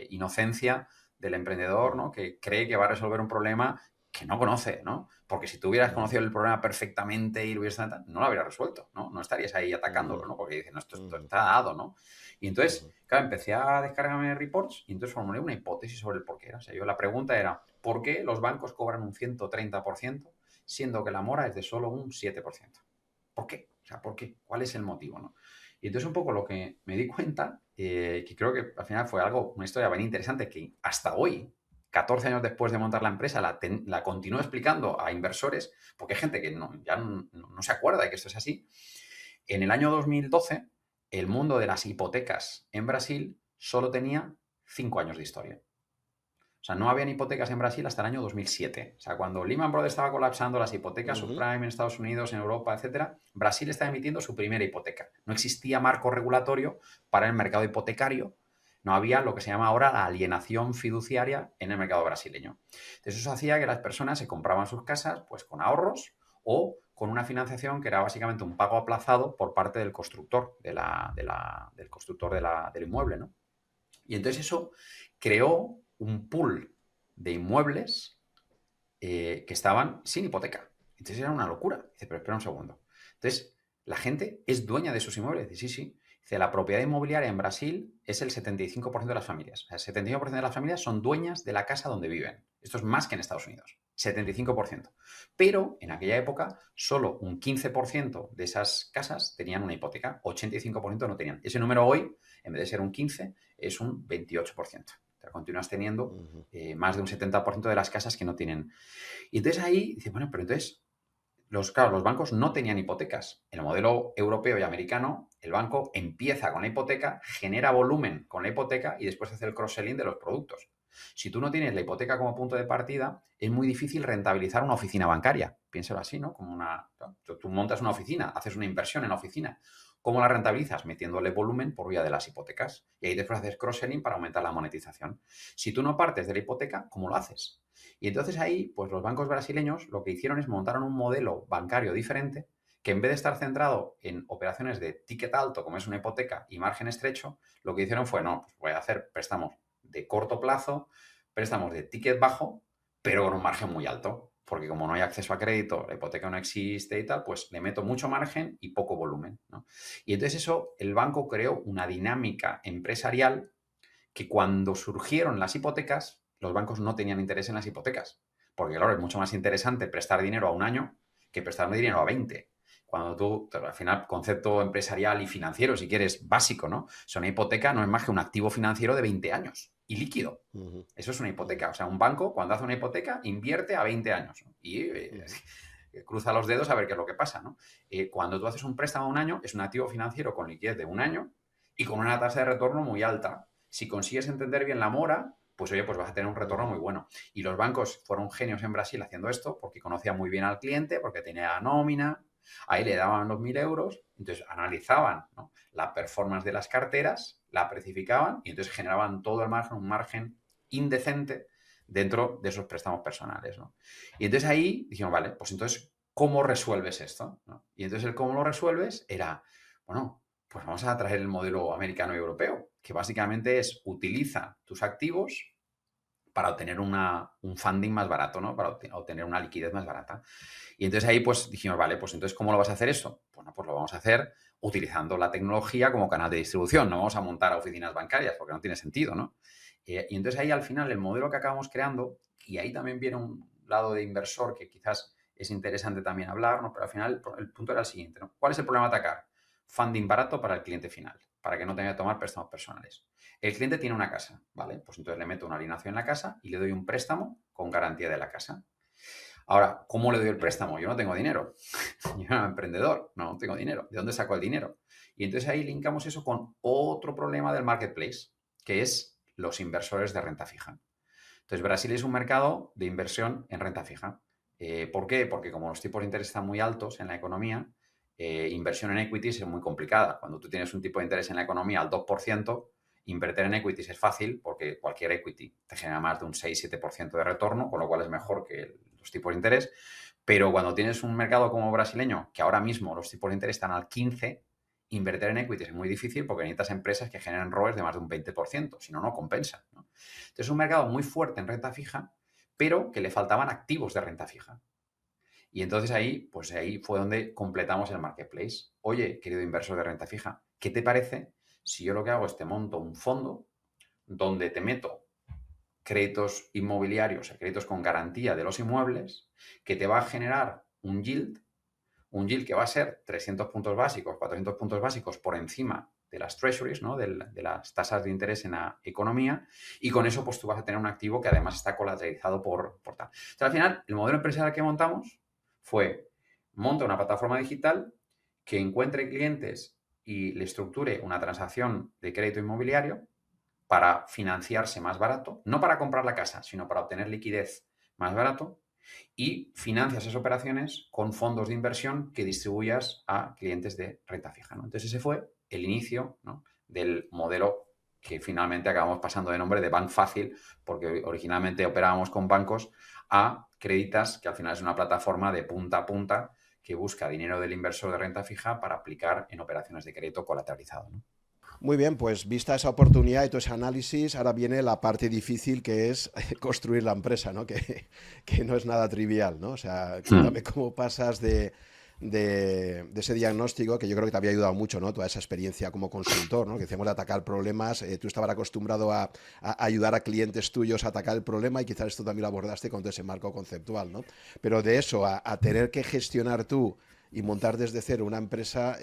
inocencia del emprendedor, ¿no? Que cree que va a resolver un problema que no conoce, ¿no? Porque si tú hubieras conocido el problema perfectamente y lo hubieras no lo habrías resuelto, ¿no? No estarías ahí atacándolo, ¿no? Porque dices, no, esto está dado, ¿no? Y entonces, claro, empecé a descargarme reports y entonces formulé una hipótesis sobre el por qué era. O sea, la pregunta era, ¿por qué los bancos cobran un 130% siendo que la mora es de solo un 7%? ¿Por qué? O sea, ¿por qué? ¿Cuál es el motivo, no? Y entonces un poco lo que me di cuenta, que creo que al final fue una historia bien interesante, que hasta hoy, 14 años después de montar la empresa, la continúo explicando a inversores, porque hay gente que ya no se acuerda de que esto es así. En el año 2012, el mundo de las hipotecas en Brasil solo tenía 5 años de historia. O sea, no habían hipotecas en Brasil hasta el año 2007. O sea, cuando Lehman Brothers estaba colapsando las hipotecas, subprime en Estados Unidos, en Europa, etcétera, Brasil estaba emitiendo su primera hipoteca. No existía marco regulatorio para el mercado hipotecario No había lo que se llama ahora la alienación fiduciaria en el mercado brasileño. Entonces eso hacía que las personas se compraban sus casas pues con ahorros o con una financiación que era básicamente un pago aplazado por parte del constructor, del constructor del inmueble, ¿no? Y entonces eso creó un pool de inmuebles que estaban sin hipoteca. Entonces era una locura. Dice, pero espera un segundo. Entonces, la gente es dueña de sus inmuebles. Dice, sí, sí. Dice, la propiedad inmobiliaria en Brasil es el 75% de las familias. O sea, el 75% de las familias son dueñas de la casa donde viven. Esto es más que en Estados Unidos. 75%. Pero en aquella época, solo un 15% de esas casas tenían una hipoteca. 85% no tenían. Ese número hoy, en vez de ser un 15%, es un 28%. O sea, continúas teniendo más de un 70% de las casas que no tienen. Y entonces ahí dice, bueno, pero entonces, claro, los bancos no tenían hipotecas. En el modelo europeo y americano, el banco empieza con la hipoteca, genera volumen con la hipoteca y después hace el cross-selling de los productos. Si tú no tienes la hipoteca como punto de partida, es muy difícil rentabilizar una oficina bancaria. Piénsalo así, ¿no? Tú montas una oficina, haces una inversión en la oficina. ¿Cómo la rentabilizas? Metiéndole volumen por vía de las hipotecas. Y ahí después haces cross-selling para aumentar la monetización. Si tú no partes de la hipoteca, ¿cómo lo haces? Y entonces ahí, pues los bancos brasileños lo que hicieron es montaron un modelo bancario diferente que en vez de estar centrado en operaciones de ticket alto, como es una hipoteca, y margen estrecho, lo que hicieron fue, no, pues voy a hacer préstamos de corto plazo, préstamos de ticket bajo, pero con un margen muy alto. Porque como no hay acceso a crédito, la hipoteca no existe y tal, pues le meto mucho margen y poco volumen, ¿no? Y entonces eso, el banco creó una dinámica empresarial que cuando surgieron las hipotecas, los bancos no tenían interés en las hipotecas. Porque, claro, es mucho más interesante prestar dinero a un año que prestarme dinero a 20. Cuando tú, al final, concepto empresarial y financiero, si quieres, básico, ¿no? O sea, una hipoteca no es más que un activo financiero de 20 años y líquido. Eso es una hipoteca. O sea, un banco, cuando hace una hipoteca, invierte a 20 años, ¿no? Y cruza los dedos a ver qué es lo que pasa, ¿no? Cuando tú haces un préstamo a un año, es un activo financiero con liquidez de un año y con una tasa de retorno muy alta. Si consigues entender bien la mora, pues oye, pues vas a tener un retorno muy bueno. Y los bancos fueron genios en Brasil haciendo esto porque conocían muy bien al cliente, porque tenía la nómina, ahí le daban los 1.000 euros, entonces analizaban, ¿no?, la performance de las carteras, la precificaban y entonces generaban todo el margen, un margen indecente dentro de esos préstamos personales, ¿no? Y entonces ahí dijimos, vale, pues entonces, ¿cómo resuelves esto?, ¿no? Y entonces el cómo lo resuelves era, bueno, pues vamos a traer el modelo americano y europeo, que básicamente es utiliza tus activos para obtener un funding más barato, ¿no? Para obtener una liquidez más barata. Y entonces ahí pues dijimos, vale, pues entonces ¿cómo lo vas a hacer eso? Bueno, pues lo vamos a hacer utilizando la tecnología como canal de distribución. No vamos a montar oficinas bancarias porque no tiene sentido, ¿no? Y entonces ahí al final el modelo que acabamos creando, y ahí también viene un lado de inversor que quizás es interesante también hablar, ¿no? Pero al final el punto era el siguiente, ¿no? ¿Cuál es el problema a atacar? Funding barato para el cliente final, para que no tenga que tomar préstamos personales. El cliente tiene una casa, ¿vale? Pues entonces le meto una alineación en la casa y le doy un préstamo con garantía de la casa. Ahora, ¿cómo le doy el préstamo? Yo no tengo dinero. Yo era emprendedor, no tengo dinero. ¿De dónde saco el dinero? Y entonces ahí linkamos eso con otro problema del marketplace, que es los inversores de renta fija. Entonces, Brasil es un mercado de inversión en renta fija. ¿Por qué? Porque como los tipos de interés están muy altos en la economía, inversión en equities es muy complicada. Cuando tú tienes un tipo de interés en la economía al 2%, invertir en equities es fácil porque cualquier equity te genera más de un 6-7% de retorno, con lo cual es mejor que los tipos de interés. Pero cuando tienes un mercado como brasileño, que ahora mismo los tipos de interés están al 15%, invertir en equities es muy difícil porque necesitas empresas que generen ROEs de más de un 20%, si no, no compensa, ¿no? Entonces es un mercado muy fuerte en renta fija, pero que le faltaban activos de renta fija. Y entonces ahí fue donde completamos el marketplace. Oye, querido inversor de renta fija, ¿qué te parece si yo lo que hago es te monto un fondo donde te meto créditos inmobiliarios, créditos con garantía de los inmuebles, que te va a generar un yield que va a ser 300 puntos básicos, 400 puntos básicos por encima de las treasuries, ¿no?, de las tasas de interés en la economía, y con eso pues tú vas a tener un activo que además está colateralizado por tal. Entonces, al final, el modelo empresarial que montamos fue, monta una plataforma digital que encuentre clientes y le estructure una transacción de crédito inmobiliario para financiarse más barato, no para comprar la casa, sino para obtener liquidez más barato, y financias esas operaciones con fondos de inversión que distribuyas a clientes de renta fija, ¿no? Entonces ese fue el inicio, ¿no?, del modelo que finalmente acabamos pasando de nombre de Bank Fácil, porque originalmente operábamos con bancos, a Creditas, que al final es una plataforma de punta a punta que busca dinero del inversor de renta fija para aplicar en operaciones de crédito colateralizado, ¿no? Muy bien, pues vista esa oportunidad y todo ese análisis, ahora viene la parte difícil que es construir la empresa, ¿no? Que no es nada trivial, ¿no? O sea, cuéntame cómo pasas de ese diagnóstico, que yo creo que te había ayudado mucho, ¿no? Toda esa experiencia como consultor, ¿no? Que decíamos de atacar problemas, tú estabas acostumbrado a ayudar a clientes tuyos a atacar el problema y quizás esto también lo abordaste con todo ese marco conceptual, ¿no? Pero de eso a tener que gestionar tú y montar desde cero una empresa,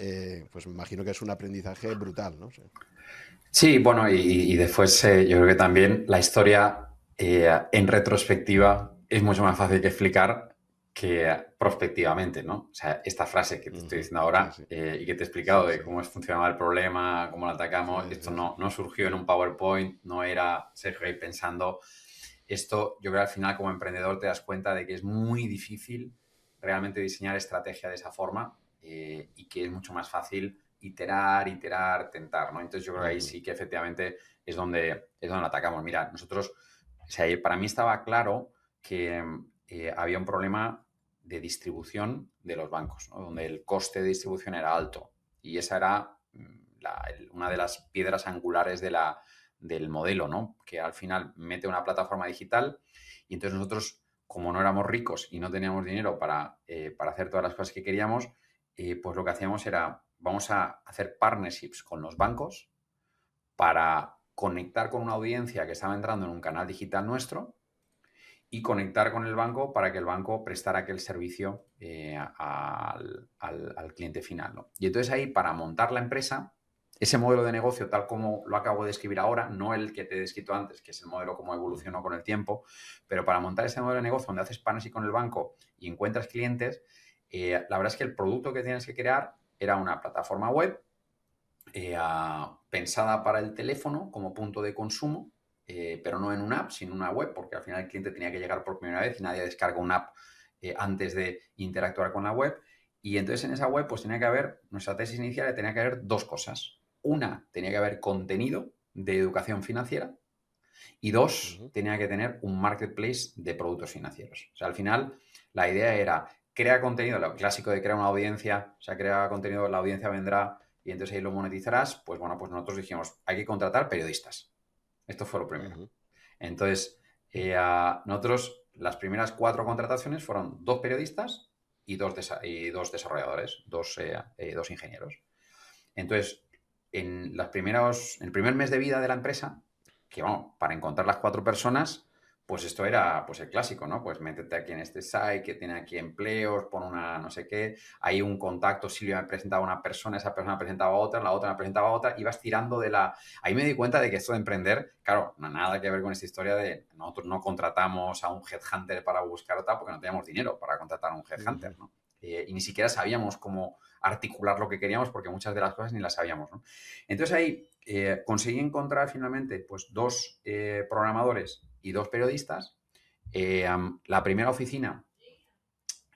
pues me imagino que es un aprendizaje brutal, ¿no? Sí. Sí, bueno, y después yo creo que también la historia en retrospectiva es mucho más fácil que explicar que prospectivamente, ¿no? O sea, esta frase que te estoy diciendo ahora Sí, sí. y que te he explicado Sí, de sí. cómo funcionaba el problema, cómo lo Sí, atacamos, esto sí, sí. no surgió en un PowerPoint, no era Sergio ahí pensando. Esto, yo creo que al final como emprendedor te das cuenta de que es muy difícil realmente diseñar estrategia de esa forma y que es mucho más fácil iterar, tentar, ¿no? Entonces yo creo que ahí sí que efectivamente es donde atacamos. Mira, nosotros, o sea, para mí estaba claro que había un problema de distribución de los bancos, ¿no? Donde el coste de distribución era alto y esa era una de las piedras angulares del modelo, ¿no? Que al final mete una plataforma digital y entonces nosotros, como no éramos ricos y no teníamos dinero para hacer todas las cosas que queríamos, pues lo que hacíamos era, vamos a hacer partnerships con los bancos para conectar con una audiencia que estaba entrando en un canal digital nuestro y conectar con el banco para que el banco prestara aquel servicio al cliente final, ¿no? Y entonces ahí, para montar la empresa, ese modelo de negocio, tal como lo acabo de escribir ahora, no el que te he descrito antes, que es el modelo como evolucionó con el tiempo, pero para montar ese modelo de negocio donde haces partnership con el banco y encuentras clientes, la verdad es que el producto que tienes que crear era una plataforma web pensada para el teléfono como punto de consumo, pero no en una app, sino en una web, porque al final el cliente tenía que llegar por primera vez y nadie descarga una app antes de interactuar con la web. Y entonces en esa web pues tenía que haber, nuestra tesis inicial tenía que haber dos cosas. Una, tenía que haber contenido de educación financiera y dos, tenía que tener un marketplace de productos financieros. O sea, al final la idea era crea contenido, lo clásico de crear una audiencia, o sea, crea contenido, la audiencia vendrá y entonces ahí lo monetizarás. Pues bueno, pues nosotros dijimos, hay que contratar periodistas. Esto fue lo primero. Entonces, nosotros, las primeras 4 contrataciones fueron 2 periodistas y dos desarrolladores, dos ingenieros. Entonces, en el primer mes de vida de la empresa, que vamos, para encontrar las 4 personas, pues esto era pues el clásico, ¿no? Pues métete aquí en este site que tiene aquí empleos, pon una no sé qué, hay un contacto, Silvia me presentaba a una persona, esa persona me presentaba a otra, la otra me presentaba a otra, ibas tirando de la... Ahí me di cuenta de que esto de emprender, claro, no nada que ver con esta historia de nosotros no contratamos a un headhunter para buscar otra porque no teníamos dinero para contratar a un headhunter, ¿no? Y ni siquiera sabíamos cómo articular lo que queríamos porque muchas de las cosas ni las sabíamos, ¿no? Entonces ahí conseguí encontrar finalmente pues 2 programadores y 2 periodistas. La primera oficina,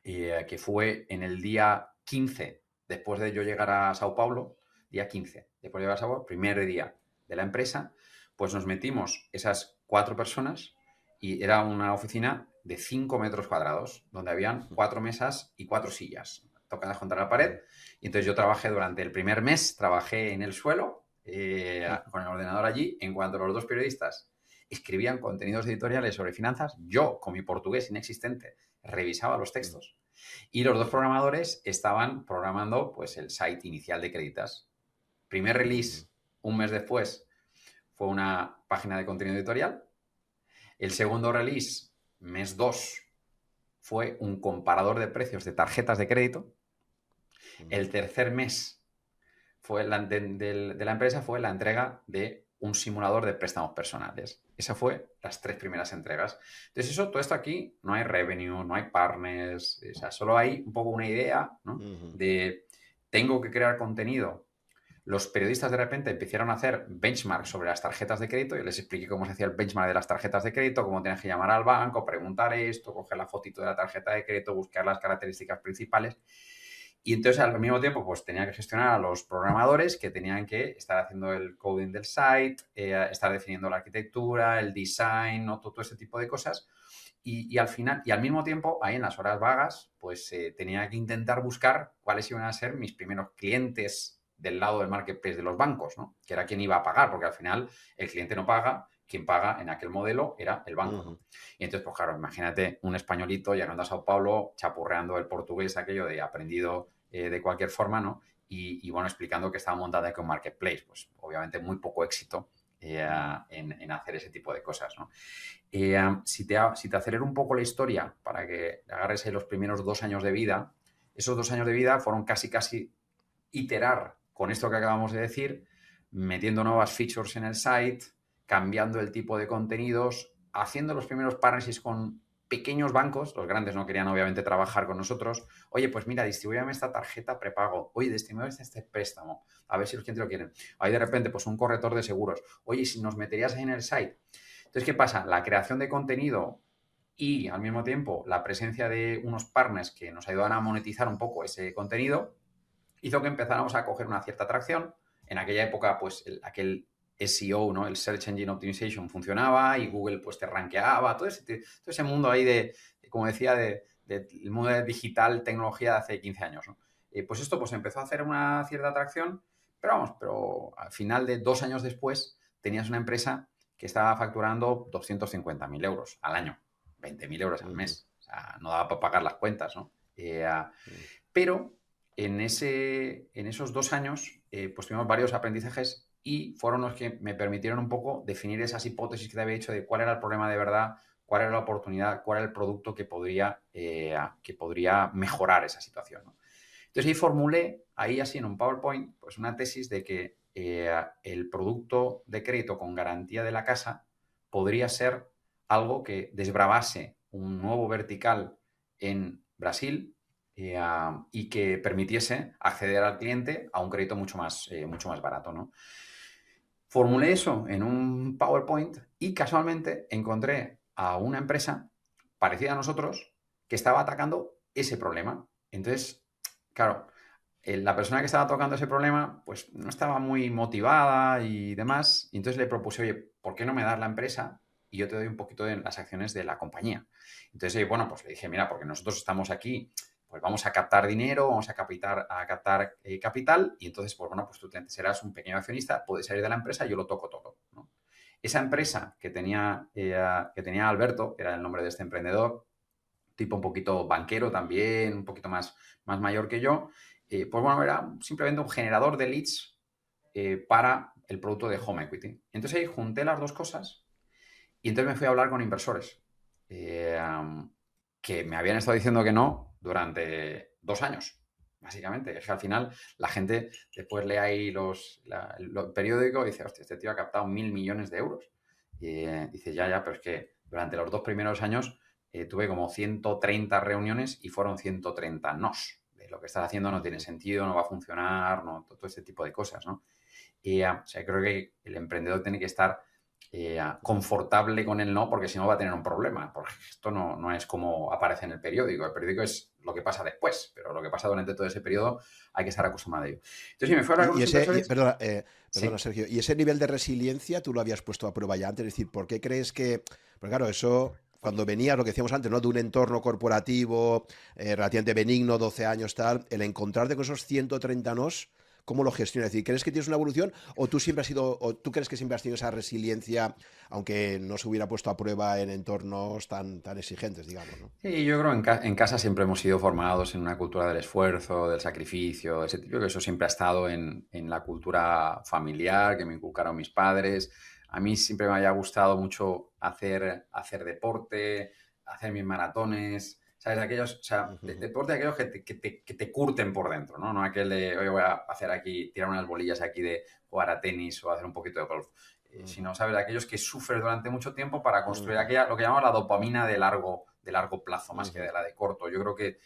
que fue en el día 15, después de yo llegar a Sao Paulo, día 15, después de llegar a Sao Paulo, primer día de la empresa, pues nos metimos esas 4 personas y era una oficina de 5 metros cuadrados, donde habían 4 mesas y 4 sillas tocadas contra la pared. Y entonces yo trabajé durante el primer mes, trabajé en el suelo, con el ordenador allí. En cuanto a los 2 periodistas escribían contenidos editoriales sobre finanzas, yo, con mi portugués inexistente, revisaba los textos. Y los 2 programadores estaban programando pues, el site inicial de Creditas. Primer release, un mes después, fue una página de contenido editorial. El segundo release, mes 2, fue un comparador de precios de tarjetas de crédito. El tercer mes de la empresa fue la entrega de un simulador de préstamos personales. Esa fue las 3 primeras entregas. Entonces, todo esto aquí, no hay revenue, no hay partners, o sea, solo hay un poco una idea, ¿no? De tengo que crear contenido. Los periodistas de repente empezaron a hacer benchmarks sobre las tarjetas de crédito. Yo les expliqué cómo se hacía el benchmark de las tarjetas de crédito, cómo tenías que llamar al banco, preguntar esto, coger la fotito de la tarjeta de crédito, buscar las características principales. Y entonces al mismo tiempo pues tenía que gestionar a los programadores que tenían que estar haciendo el coding del site, estar definiendo la arquitectura, el design, ¿no? Todo ese tipo de cosas. Y al final, y al mismo tiempo, ahí en las horas vagas, pues tenía que intentar buscar cuáles iban a ser mis primeros clientes del lado del marketplace de los bancos, ¿no? Que era quien iba a pagar, porque al final el cliente no paga, quien paga en aquel modelo era el banco, ¿no? Y entonces, pues claro, imagínate un españolito llegando a Sao Paulo, chapurreando el portugués aquello de aprendido de cualquier forma, ¿no? Bueno, explicando que estaba montada aquí un marketplace. Pues obviamente muy poco éxito en hacer ese tipo de cosas, ¿no? Si te acelero un poco la historia para que agarres ahí los primeros 2 años de vida, esos 2 años de vida fueron casi iterar con esto que acabamos de decir, metiendo nuevas features en el site, cambiando el tipo de contenidos, haciendo los primeros partnerships con pequeños bancos, los grandes no querían obviamente trabajar con nosotros. Oye, pues mira, distribúyame esta tarjeta prepago. Oye, distribúyame este préstamo. A ver si los clientes lo quieren. Ahí de repente, pues un corredor de seguros. Oye, si nos meterías ahí en el site. Entonces, ¿qué pasa? La creación de contenido y al mismo tiempo la presencia de unos partners que nos ayudan a monetizar un poco ese contenido hizo que empezáramos a coger una cierta atracción. En aquella época, pues aquel SEO, ¿no? El Search Engine Optimization funcionaba y Google pues te rankeaba, todo ese mundo ahí como decía, del mundo digital, tecnología de hace 15 años, ¿no? Pues esto pues empezó a hacer una cierta atracción, pero al final de 2 años después tenías una empresa que estaba facturando 250.000 euros al año, 20.000 euros al mes. O sea, no daba para pagar las cuentas, ¿no? Pero en esos 2 años, pues tuvimos varios aprendizajes y fueron los que me permitieron un poco definir esas hipótesis que te había hecho de cuál era el problema de verdad, cuál era la oportunidad, cuál era el producto que podría mejorar esa situación, ¿no? Entonces ahí formulé, ahí así en un PowerPoint, pues una tesis de que el producto de crédito con garantía de la casa podría ser algo que desbravase un nuevo vertical en Brasil y que permitiese acceder al cliente a un crédito mucho más barato, ¿no? Formulé eso en un PowerPoint y casualmente encontré a una empresa parecida a nosotros que estaba atacando ese problema. Entonces, claro, la persona que estaba tocando ese problema pues no estaba muy motivada y demás. Y entonces le propuse, oye, ¿por qué no me das la empresa y yo te doy un poquito de las acciones de la compañía? Entonces, bueno, pues le dije, mira, porque nosotros estamos aquí, pues vamos a captar dinero, vamos a captar capital y entonces, pues bueno, pues tú serás un pequeño accionista, puedes salir de la empresa y yo lo toco todo, ¿no? Esa empresa que tenía Alberto, que era el nombre de este emprendedor, tipo un poquito banquero también, un poquito más mayor que yo, pues bueno, era simplemente un generador de leads para el producto de Home Equity. Entonces ahí junté las dos cosas y entonces me fui a hablar con inversores que me habían estado diciendo que no durante 2 años, básicamente. Es que al final la gente después lee ahí el periódico y dice, hostia, este tío ha captado 1.000 millones de euros. Y dice, ya, pero es que durante los 2 primeros años tuve como 130 reuniones y fueron 130 nos. Lo que estás haciendo no tiene sentido, no va a funcionar, no, todo este tipo de cosas, ¿no? O sea, creo que el emprendedor tiene que estar confortable con el no, porque si no va a tener un problema. Porque esto no es como aparece en el periódico. El periódico es lo que pasa después, pero lo que pasa durante todo ese periodo hay que estar acostumbrado a ello. Entonces, si me fuera con los inversores... Perdona, Sí. Sergio, ¿y ese nivel de resiliencia tú lo habías puesto a prueba ya antes? Es decir, ¿por qué crees que...? Pues claro, eso... Cuando venía, lo que decíamos antes, ¿no? De un entorno corporativo relativamente benigno, 12 años, tal, el encontrarte con esos 130 nos, ¿cómo lo gestionas? Es decir, ¿crees que tienes una evolución o tú siempre has sido, o tú crees que siempre has tenido esa resiliencia, aunque no se hubiera puesto a prueba en entornos tan exigentes, digamos, ¿no? Sí, yo creo que en casa siempre hemos sido formados en una cultura del esfuerzo, del sacrificio, ese tipo, que eso siempre ha estado en la cultura familiar que me inculcaron mis padres. A mí siempre me haya gustado mucho hacer deporte, hacer mis maratones, ¿sabes? Aquellos, o sea, Ujú, deporte de aquellos que te curten por dentro, ¿no? No aquel de, oye, voy a hacer aquí, tirar unas bolillas aquí de jugar a tenis o hacer un poquito de golf. ujú, Sino, ¿sabes? De aquellos que sufren durante mucho tiempo para construir ujú, lo que llamamos la dopamina de largo plazo, más que ujú, de la de corto. Yo creo que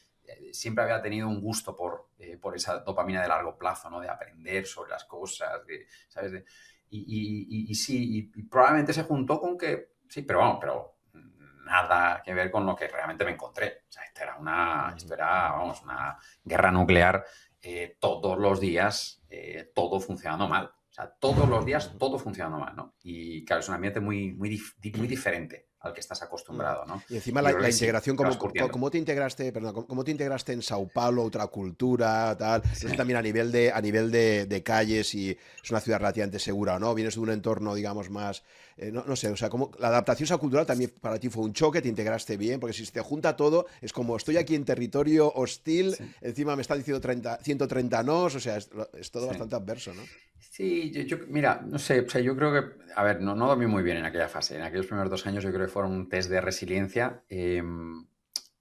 siempre había tenido un gusto por esa dopamina de largo plazo, ¿no? De aprender sobre las cosas, ¿sabes? Y sí, y probablemente se juntó con que, sí, pero vamos, pero nada que ver con lo que realmente me encontré. O sea, esto era, vamos, una guerra nuclear, todos los días, todo funcionando mal. O sea, todos los días todo funcionando mal, ¿no? Y claro, es un ambiente muy diferente al que estás acostumbrado, ¿no? Y encima Y yo creo la que sí, integración, te vas curtiendo. ¿cómo te integraste, perdón, cómo te integraste en Sao Paulo, otra cultura, tal? Sí. No sé también a nivel de calles, si es una ciudad relativamente segura o no, vienes de un entorno, digamos, más, no sé, o sea, como la adaptación a esa cultural también para ti fue un choque, te integraste bien, porque si se te junta todo, es como estoy aquí en territorio hostil, Sí, encima me están diciendo 130 nos, o sea, es todo sí. bastante adverso, ¿no? Sí, mira, no sé, o sea, yo creo que, a ver, no dormí muy bien en aquella fase. En aquellos primeros 2 años yo creo que fueron un test de resiliencia.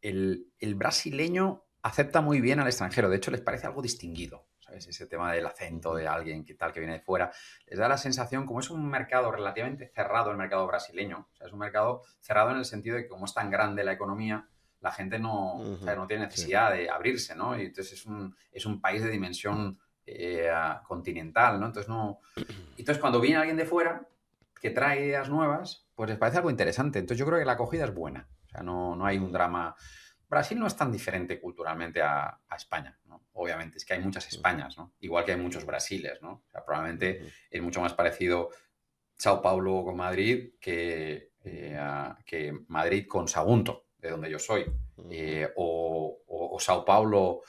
El brasileño acepta muy bien al extranjero, de hecho les parece algo distinguido, ¿sabes? Ese tema del acento Ujú, de alguien que tal que viene de fuera, les da la sensación, como es un mercado relativamente cerrado el mercado brasileño, o sea, es un mercado cerrado en el sentido de que como es tan grande la economía, la gente no, o sea, ujú, no tiene sí. necesidad de abrirse, ¿no? Y entonces es un país de dimensión continental, ¿no? Entonces cuando viene alguien de fuera que trae ideas nuevas, pues les parece algo interesante. Entonces yo creo que la acogida es buena. O sea, no hay un Ujú, drama. Brasil no es tan diferente culturalmente a España, ¿no? Obviamente, es que hay muchas ujú, Españas, ¿no? Igual que hay muchos Brasiles, ¿no? O sea, probablemente ujú, es mucho más parecido Sao Paulo con Madrid que Madrid con Sagunto, de donde yo soy, ujú, o Sao Paulo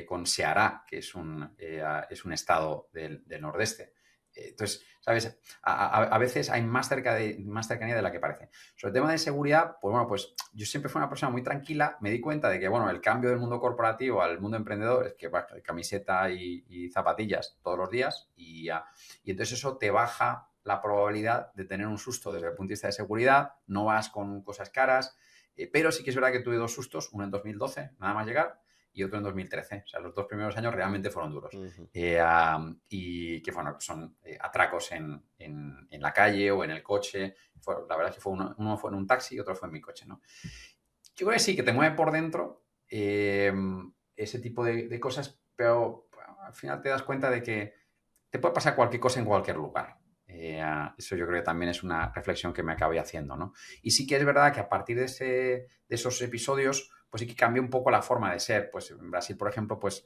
con Ceará, que es un estado del nordeste. Entonces, ¿sabes? A veces hay más cercanía de la que parece. Sobre el tema de seguridad, pues bueno, pues yo siempre fui una persona muy tranquila. Me di cuenta de que, bueno, el cambio del mundo corporativo al mundo emprendedor es que va camiseta y zapatillas todos los días y entonces eso te baja la probabilidad de tener un susto desde el punto de vista de seguridad, no vas con cosas caras, pero sí que es verdad que tuve 2 sustos, uno en 2012, nada más llegar, y otro en 2013. O sea, los 2 primeros años realmente fueron duros. ujú, Y que bueno, son atracos en la calle o en el coche. La verdad es que uno fue en un taxi y otro fue en mi coche, ¿no? Yo creo que sí, que te mueve por dentro ese tipo de cosas, pero bueno, al final te das cuenta de que te puede pasar cualquier cosa en cualquier lugar. Eso yo creo que también es una reflexión que me acabé haciendo, ¿no? Y sí que es verdad que a partir de esos episodios, pues sí que cambia un poco la forma de ser. Pues en Brasil, por ejemplo, pues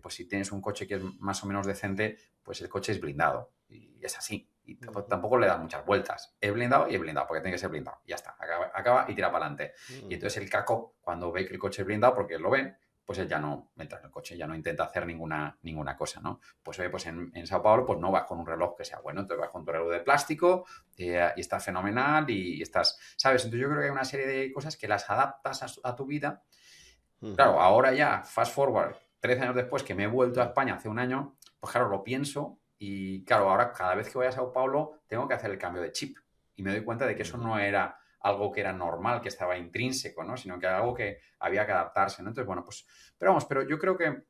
si tienes un coche que es más o menos decente, pues el coche es blindado. Y es así. Y ujú, tampoco le das muchas vueltas. Es blindado y es blindado, porque tiene que ser blindado. Ya está, acaba y tira para adelante. Y ujú. entonces el caco, cuando ve que el coche es blindado, porque lo ven, pues él ya no entra en el coche, ya no intenta hacer ninguna cosa, ¿no? Pues oye, pues en Sao Paulo pues no vas con un reloj que sea bueno, entonces vas con tu reloj de plástico y estás fenomenal y estás, ¿sabes? Entonces yo creo que hay una serie de cosas que las adaptas a tu vida. Ujú, Claro, ahora ya, fast forward, 13 años después que me he vuelto a España hace un año, pues claro, lo pienso y claro, ahora cada vez que voy a Sao Paulo tengo que hacer el cambio de chip y me doy cuenta de que eso ujú, no era algo que era normal, que estaba intrínseco, ¿no? Sino que era algo que había que adaptarse, ¿no? Entonces, bueno, pues, pero vamos, pero yo creo que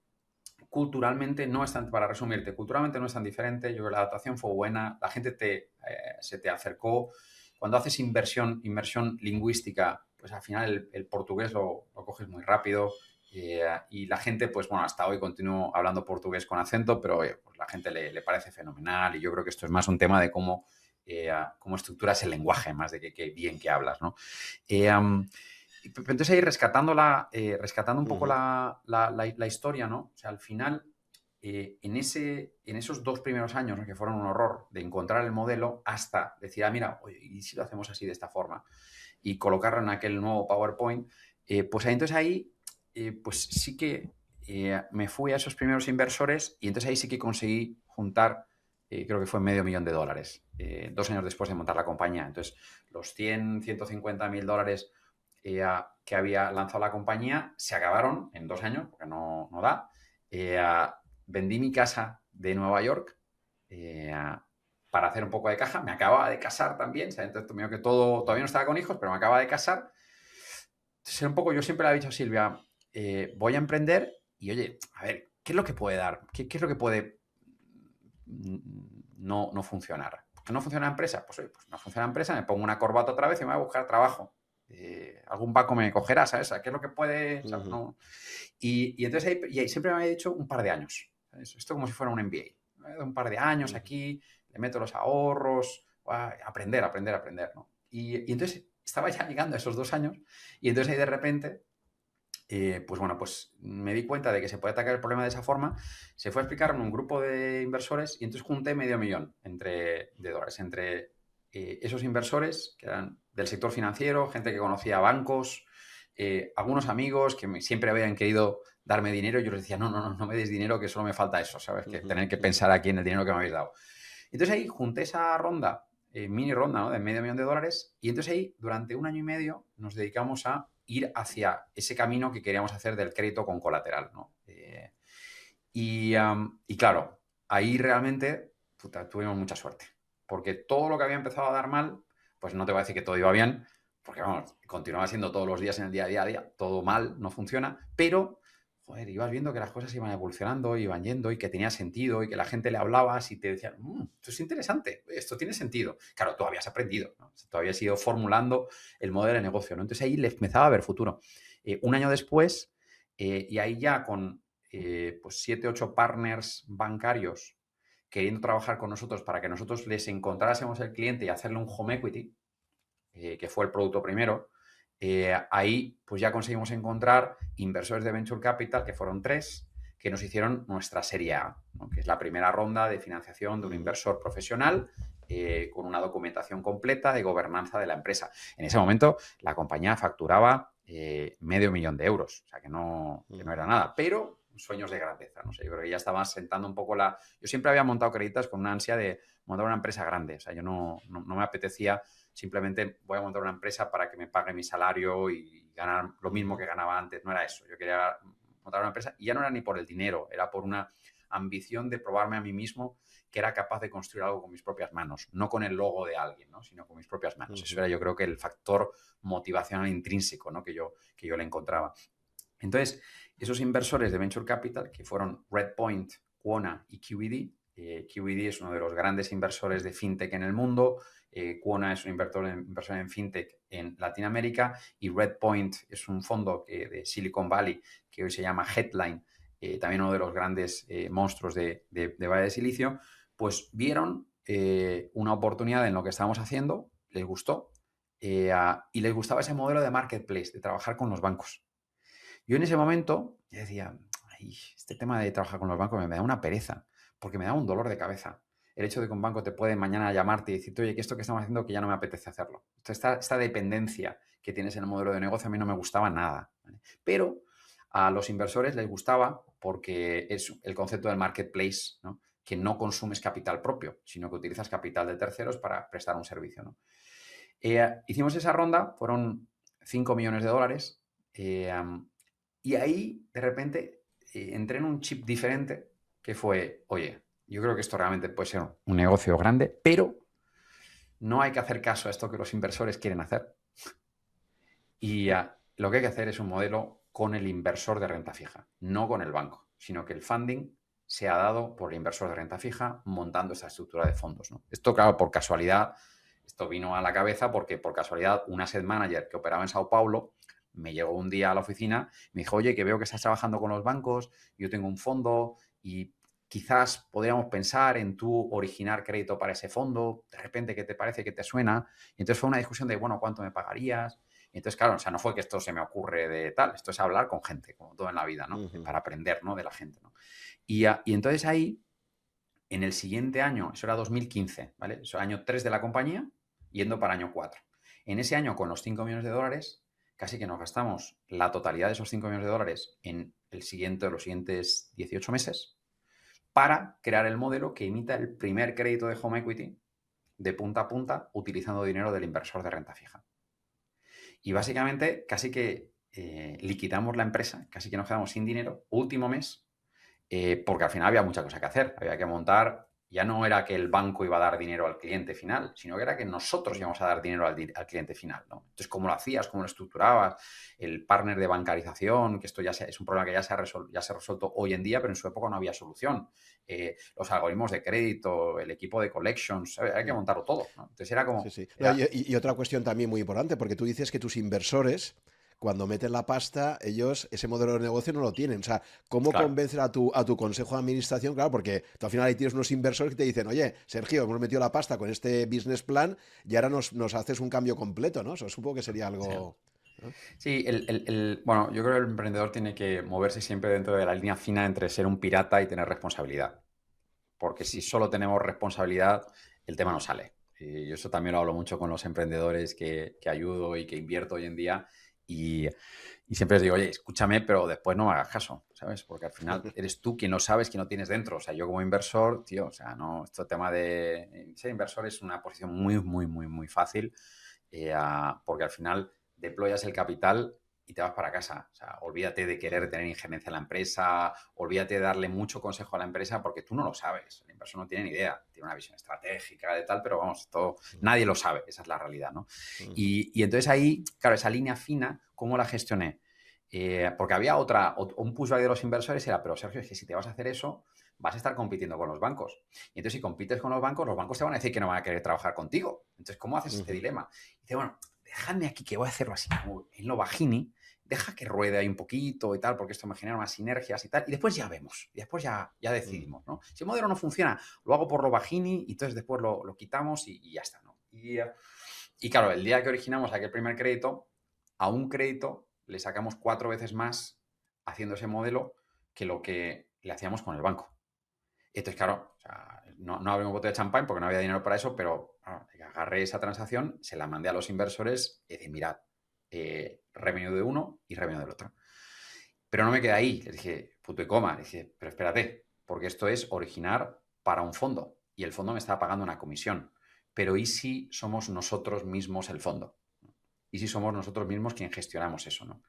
culturalmente no es tan, para resumirte, culturalmente no es tan diferente. Yo creo que la adaptación fue buena, la gente se te acercó. Cuando haces inmersión lingüística, pues al final el portugués lo coges muy rápido y la gente, pues bueno, hasta hoy continúo hablando portugués con acento, pero pues la gente le parece fenomenal y yo creo que esto es más un tema de cómo estructuras el lenguaje, más de que bien que hablas, ¿no? Entonces ahí rescatando un poco ujú, la historia, ¿no? O sea, al final, en esos 2 primeros años, ¿no? Que fueron un horror de encontrar el modelo hasta decir, mira, oye, ¿y si lo hacemos así de esta forma? Y colocarlo en aquel nuevo PowerPoint, pues entonces ahí, pues sí que me fui a esos primeros inversores y entonces ahí sí que conseguí juntar, creo que fue $500,000, 2 años después de montar la compañía. Entonces, los 150,000 dólares que había lanzado la compañía se acabaron en 2 años, porque no da. Eh, Vendí mi casa de Nueva York eh, para hacer un poco de caja. Me acababa de casar también, ¿sabes? Entonces, que todavía no estaba con hijos, pero me acaba de casar. Entonces, un poco, yo siempre le he dicho a Silvia, voy a emprender y, oye, a ver, ¿qué es lo que puede dar? ¿Qué es lo que puede no funcionar? ¿Por qué no funciona la empresa? Pues, oye, pues no funciona la empresa, me pongo una corbata otra vez y me voy a buscar trabajo. Algún banco me cogerá, ¿sabes? ¿Qué es lo que puede? ¿Sabes? ujú, No. Y entonces ahí siempre me había dicho un par de años. ¿Sabes? Esto como si fuera un MBA. Un par de años ujú, aquí, le meto los ahorros, aprender, ¿no? Y entonces estaba ya llegando a esos 2 años y entonces ahí de repente, pues me di cuenta de que se puede atacar el problema de esa forma. Se fue a explicar en un grupo de inversores y entonces junté $500,000 de dólares entre esos inversores que eran del sector financiero, gente que conocía bancos, algunos amigos que siempre habían querido darme dinero. Yo les decía, no me des dinero, que solo me falta eso, ¿sabes? Que tener que pensar aquí en el dinero que me habéis dado. Entonces ahí junté esa ronda, mini ronda, ¿no? De $500,000 y entonces ahí durante 1 año y medio nos dedicamos a ir hacia ese camino que queríamos hacer del crédito con colateral, ¿no? Y claro, ahí realmente tuvimos mucha suerte, porque todo lo que había empezado a dar mal, pues no te voy a decir que todo iba bien, porque vamos, continuaba siendo todos los días en el día a día, todo mal, no funciona, pero joder, ibas viendo que las cosas iban evolucionando, iban yendo y que tenía sentido y que la gente le hablabas y te decían, esto es interesante, esto tiene sentido. Claro, tú habías aprendido, ¿no? Tú habías ido formulando el modelo de negocio, ¿no? Entonces ahí le empezaba a ver futuro. 1 año después, y ahí ya con 7, 8 partners bancarios queriendo trabajar con nosotros para que nosotros les encontrásemos el cliente y hacerle un home equity, que fue el producto primero, ahí pues ya conseguimos encontrar inversores de Venture Capital, que fueron 3, que nos hicieron nuestra serie A, ¿no? Que es la primera ronda de financiación de un inversor profesional con una documentación completa de gobernanza de la empresa. En ese momento la compañía facturaba $500,000, o sea que no era nada, pero sueños de grandeza, no sé, yo creo que ya estaba sentando un poco la... Yo siempre había montado Creditas con una ansia de montar una empresa grande, o sea, yo no me apetecía simplemente voy a montar una empresa para que me pague mi salario y ganar lo mismo que ganaba antes. No era eso. Yo quería montar una empresa y ya no era ni por el dinero, era por una ambición de probarme a mí mismo que era capaz de construir algo con mis propias manos, no con el logo de alguien, ¿no? Sino con mis propias manos. Eso era, yo creo, que el factor motivacional intrínseco, ¿no? que yo le encontraba. Entonces, esos inversores de Venture Capital, que fueron Redpoint, Quona y QED, QED es uno de los grandes inversores de fintech en el mundo, Quona es un inversor en fintech en Latinoamérica y Redpoint es un fondo de Silicon Valley que hoy se llama Headline, también uno de los grandes monstruos de Valle de Silicio, pues vieron una oportunidad en lo que estábamos haciendo, les gustó y les gustaba ese modelo de marketplace, de trabajar con los bancos. Yo en ese momento decía, ay, este tema de trabajar con los bancos me da una pereza, porque me da un dolor de cabeza. El hecho de que un banco te puede mañana llamarte y decirte, oye, que esto que estamos haciendo que ya no me apetece hacerlo. Esta dependencia que tienes en el modelo de negocio a mí no me gustaba nada, ¿vale? Pero a los inversores les gustaba porque es el concepto del marketplace, ¿no? Que no consumes capital propio, sino que utilizas capital de terceros para prestar un servicio, ¿no? Hicimos esa ronda, fueron $5 millones. Y ahí, de repente, entré en un chip diferente que fue, oye, yo creo que esto realmente puede ser un negocio grande, pero no hay que hacer caso a esto que los inversores quieren hacer. Y lo que hay que hacer es un modelo con el inversor de renta fija, no con el banco, sino que el funding se ha dado por el inversor de renta fija montando esta estructura de fondos, ¿no? Esto, claro, por casualidad, esto vino a la cabeza porque por casualidad un asset manager que operaba en Sao Paulo me llegó un día a la oficina y me dijo, oye, que veo que estás trabajando con los bancos, yo tengo un fondo y quizás podríamos pensar en tú originar crédito para ese fondo, de repente, ¿qué te parece, que te suena? Y entonces fue una discusión de, bueno, ¿cuánto me pagarías? Y entonces, claro, o sea, no fue que esto se me ocurre de tal, esto es hablar con gente, como todo en la vida, ¿no? Para aprender, ¿no? De la gente, ¿no? Y entonces ahí, en el siguiente año, eso era 2015, ¿vale? Eso era año 3 de la compañía, yendo para año 4. En ese año, con los $5 millones, casi que nos gastamos la totalidad de esos $5 millones en los siguientes 18 meses para crear el modelo que imita el primer crédito de home equity de punta a punta utilizando dinero del inversor de renta fija. Y básicamente casi que liquidamos la empresa, casi que nos quedamos sin dinero, último mes, porque al final había mucha cosa que hacer. Había que montar, ya no era que el banco iba a dar dinero al cliente final, sino que era que nosotros íbamos a dar dinero al cliente final, ¿no? Entonces, ¿cómo lo hacías? ¿Cómo lo estructurabas? El partner de bancarización, que esto es un problema que ya se ha resuelto hoy en día, pero en su época no había solución. Los algoritmos de crédito, el equipo de collections, hay que montarlo todo, ¿no? Entonces era como... Sí. Y otra cuestión también muy importante, porque tú dices que tus inversores cuando meten la pasta, ellos ese modelo de negocio no lo tienen. O sea, ¿cómo Claro. convencer a tu consejo de administración? Claro, porque tú al final ahí tienes unos inversores que te dicen, oye, Sergio, hemos metido la pasta con este business plan y ahora nos haces un cambio completo, ¿no? Eso supongo que sería Sí. algo... ¿no? Sí, bueno, yo creo que el emprendedor tiene que moverse siempre dentro de la línea fina entre ser un pirata y tener responsabilidad. Porque si solo tenemos responsabilidad, el tema no sale. Y yo eso también lo hablo mucho con los emprendedores que ayudo y que invierto hoy en día. Y, y siempre les digo, oye, escúchame, pero después no me hagas caso, ¿sabes? Porque al final eres tú quien no sabes, quien no tienes dentro. O sea, yo como inversor, tío, o sea, no, este tema de ser inversor es una posición muy, muy, muy, muy fácil, porque al final deployas el capital y te vas para casa. O sea, olvídate de querer tener injerencia en la empresa, olvídate de darle mucho consejo a la empresa porque tú no lo sabes. El inversor no tiene ni idea, tiene una visión estratégica de tal, pero vamos, esto nadie lo sabe, esa es la realidad, ¿no? Y entonces ahí, claro, esa línea fina, ¿cómo la gestioné? Porque había un pushback de los inversores era, pero Sergio, es que si te vas a hacer eso, vas a estar compitiendo con los bancos. Y entonces si compites con los bancos te van a decir que no van a querer trabajar contigo. Entonces, ¿cómo haces este dilema? Y dice, bueno, dejadme aquí que voy a hacerlo así, como en lo bajini, deja que ruede ahí un poquito y tal, porque esto me genera unas sinergias y tal, y después ya vemos, y después ya decidimos, ¿no? Si el modelo no funciona, lo hago por lo bajini y entonces después lo quitamos y ya está, ¿no? Y claro, el día que originamos aquel primer crédito, a un crédito le sacamos 4 veces más haciendo ese modelo que lo que le hacíamos con el banco. Y entonces, claro, o sea, no abrí un bote de champán porque no había dinero para eso, pero claro, agarré esa transacción, se la mandé a los inversores y dije, mirad, revenue de uno y revenue del otro. Pero no me quedé ahí, les dije, punto y coma, les dije, pero espérate, porque esto es originar para un fondo y el fondo me estaba pagando una comisión. Pero ¿y si somos nosotros mismos el fondo? ¿Y si somos nosotros mismos quien gestionamos eso, no?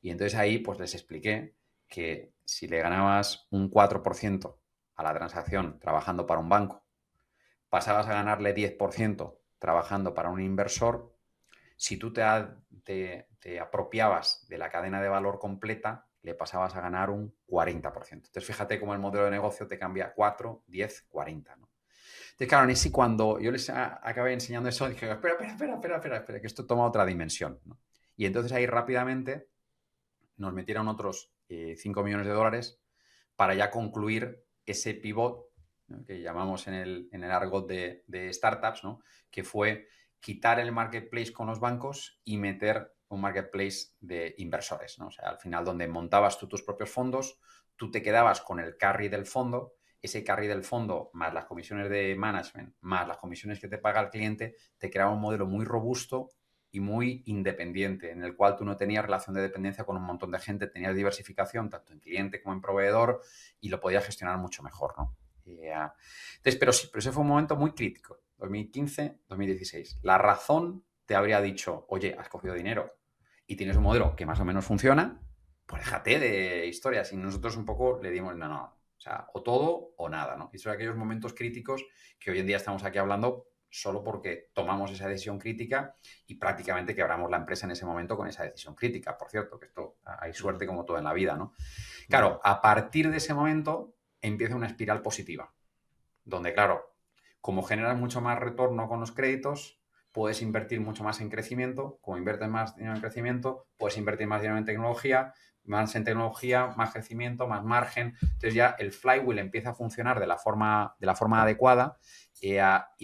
Y entonces ahí pues les expliqué que si le ganabas un 4% a la transacción trabajando para un banco, pasabas a ganarle 10% trabajando para un inversor, si tú te apropiabas de la cadena de valor completa, le pasabas a ganar un 40%. Entonces, fíjate cómo el modelo de negocio te cambia 4, 10, 40, ¿no? Entonces, claro, en sí, cuando yo les acabé enseñando eso, dije, espera, que esto toma otra dimensión, ¿no? Y entonces ahí rápidamente nos metieron otros 5 millones de dólares para ya concluir ese pivot, ¿no?, que llamamos en el argot de startups, ¿no?, que fue quitar el marketplace con los bancos y meter un marketplace de inversores, ¿no? O sea, al final donde montabas tú tus propios fondos, tú te quedabas con el carry del fondo, ese carry del fondo más las comisiones de management, más las comisiones que te paga el cliente, te creaba un modelo muy robusto y muy independiente, en el cual tú no tenías relación de dependencia con un montón de gente, tenías diversificación tanto en cliente como en proveedor y lo podías gestionar mucho mejor, ¿no? Entonces, pero sí, pero ese fue un momento muy crítico, 2015, 2016. La razón te habría dicho, oye, has cogido dinero y tienes un modelo que más o menos funciona, pues déjate de historias. Y nosotros un poco le dimos, no, o sea, o todo o nada, ¿no? Y son aquellos momentos críticos que hoy en día estamos aquí hablando solo porque tomamos esa decisión crítica y prácticamente quebramos la empresa en ese momento con esa decisión crítica. Por cierto, que esto hay suerte como todo en la vida, ¿no? Claro, a partir de ese momento empieza una espiral positiva, donde, claro, como generas mucho más retorno con los créditos, puedes invertir mucho más en crecimiento. Como inviertes más dinero en crecimiento, puedes invertir más dinero en tecnología, más crecimiento, más margen. Entonces ya el flywheel empieza a funcionar de la forma adecuada, y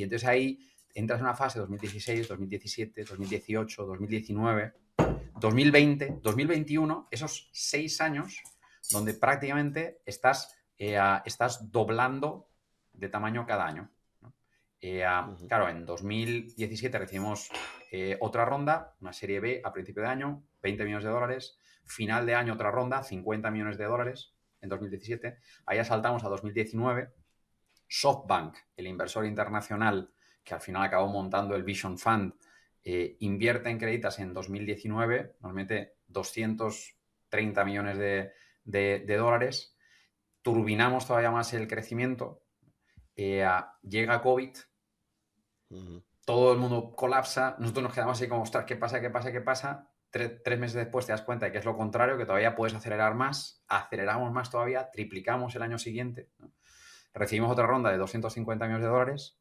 entonces ahí entras en una fase 2016, 2017, 2018, 2019, 2020, 2021, esos 6 años donde prácticamente estás doblando de tamaño cada año, ¿no? Claro, en 2017 recibimos otra ronda, una serie B a principio de año, 20 millones de dólares. Final de año otra ronda, 50 millones de dólares en 2017. Allá saltamos a 2019. SoftBank, el inversor internacional que al final acabó montando el Vision Fund, invierte en Creditas en 2019, nos mete 230 millones de dólares. Turbinamos todavía más el crecimiento. Llega COVID, todo el mundo colapsa, nosotros nos quedamos así como, ostras, ¿qué pasa? 3 meses después te das cuenta de que es lo contrario, que todavía puedes acelerar más, aceleramos más todavía, triplicamos el año siguiente, ¿no? Recibimos otra ronda de 250 millones de dólares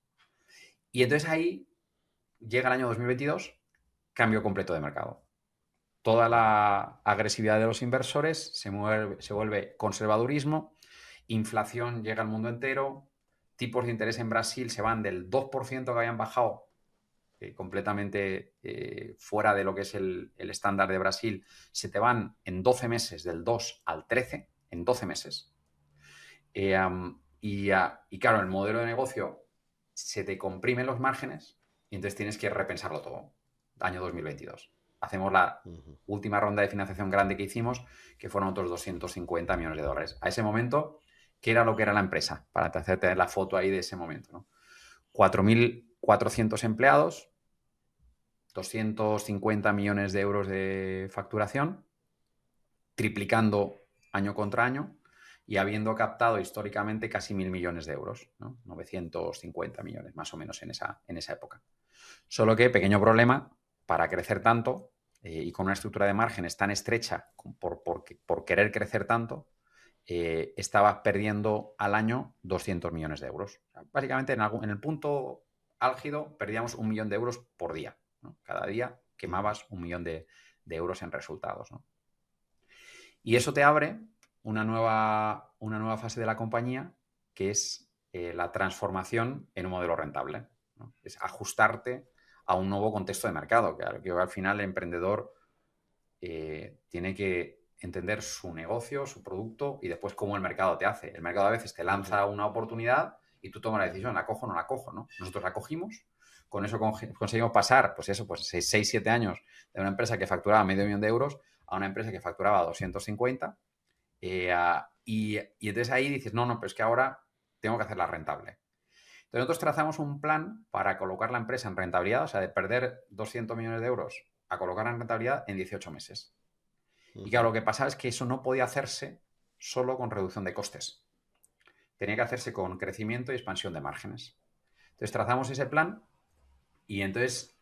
y entonces ahí llega el año 2022, cambio completo de mercado. toda la agresividad de los inversores, se vuelve conservadurismo, inflación llega al mundo entero, tipos de interés en Brasil se van del 2% que habían bajado completamente fuera de lo que es el estándar de Brasil, se te van en 12 meses del 2 al 13, en 12 meses. Y claro, el modelo de negocio se te comprimen los márgenes y entonces tienes que repensarlo todo. Año 2022. Hacemos la última ronda de financiación grande que hicimos, que fueron otros 250 millones de dólares. A ese momento, ¿qué era lo que era la empresa? Para hacerte la foto ahí de ese momento, ¿no? 4.400 empleados, 250 millones de euros de facturación, triplicando año contra año y habiendo captado históricamente casi 1.000 millones de euros, ¿no? 950 millones más o menos en esa época. Solo que, pequeño problema, para crecer tanto y con una estructura de márgenes tan estrecha por querer crecer tanto, estaba perdiendo al año 200 millones de euros. O sea, básicamente, en el punto álgido, perdíamos 1 millón de euros por día, ¿no? Cada día quemabas 1 millón de euros en resultados, ¿no? Y eso te abre una nueva fase de la compañía, que es la transformación en un modelo rentable, ¿no? Es ajustarte a un nuevo contexto de mercado, que al final el emprendedor tiene que entender su negocio, su producto y después cómo el mercado te hace. El mercado a veces te lanza una oportunidad y tú tomas la decisión, ¿la cojo o no la cojo? ¿No? Nosotros la cogimos, con eso conseguimos pasar, pues 6-7 años de una empresa que facturaba $500,000 a una empresa que facturaba 250 y entonces ahí dices, no, pero es que ahora tengo que hacerla rentable. Entonces nosotros trazamos un plan para colocar la empresa en rentabilidad, o sea, de perder 200 millones de euros a colocarla en rentabilidad en 18 meses. Y claro, lo que pasaba es que eso no podía hacerse solo con reducción de costes. Tenía que hacerse con crecimiento y expansión de márgenes. Entonces trazamos ese plan y entonces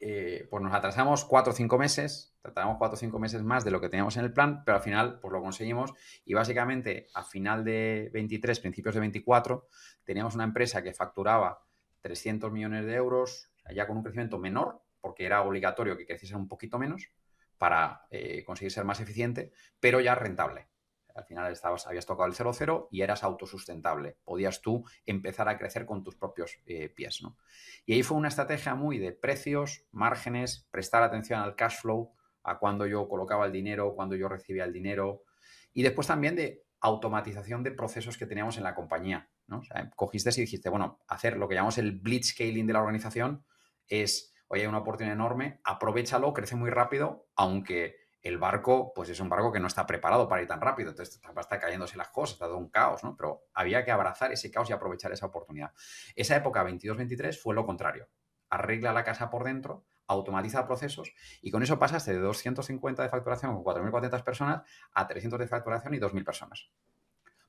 pues nos atrasamos 4 o 5 meses, tratamos 4 o 5 meses más de lo que teníamos en el plan, pero al final pues lo conseguimos y básicamente a final de 23, principios de 24, teníamos una empresa que facturaba 300 millones de euros, ya con un crecimiento menor, porque era obligatorio que creciese un poquito menos para conseguir ser más eficiente, pero ya rentable. Al final habías tocado el 0,0 y eras autosustentable. Podías tú empezar a crecer con tus propios pies, ¿no? Y ahí fue una estrategia muy de precios, márgenes, prestar atención al cash flow, a cuando yo colocaba el dinero, cuando yo recibía el dinero. Y después también de automatización de procesos que teníamos en la compañía, ¿no? O sea, cogiste y dijiste, bueno, hacer lo que llamamos el blitzscaling de la organización es, oye, hay una oportunidad enorme, aprovéchalo, crece muy rápido, aunque el barco, pues es un barco que no está preparado para ir tan rápido, entonces está cayéndose las cosas, está todo un caos, ¿no? Pero había que abrazar ese caos y aprovechar esa oportunidad. Esa época, 22-23, fue lo contrario. Arregla la casa por dentro, automatiza procesos y con eso pasaste de 250 de facturación con 4.400 personas a 300 de facturación y 2.000 personas.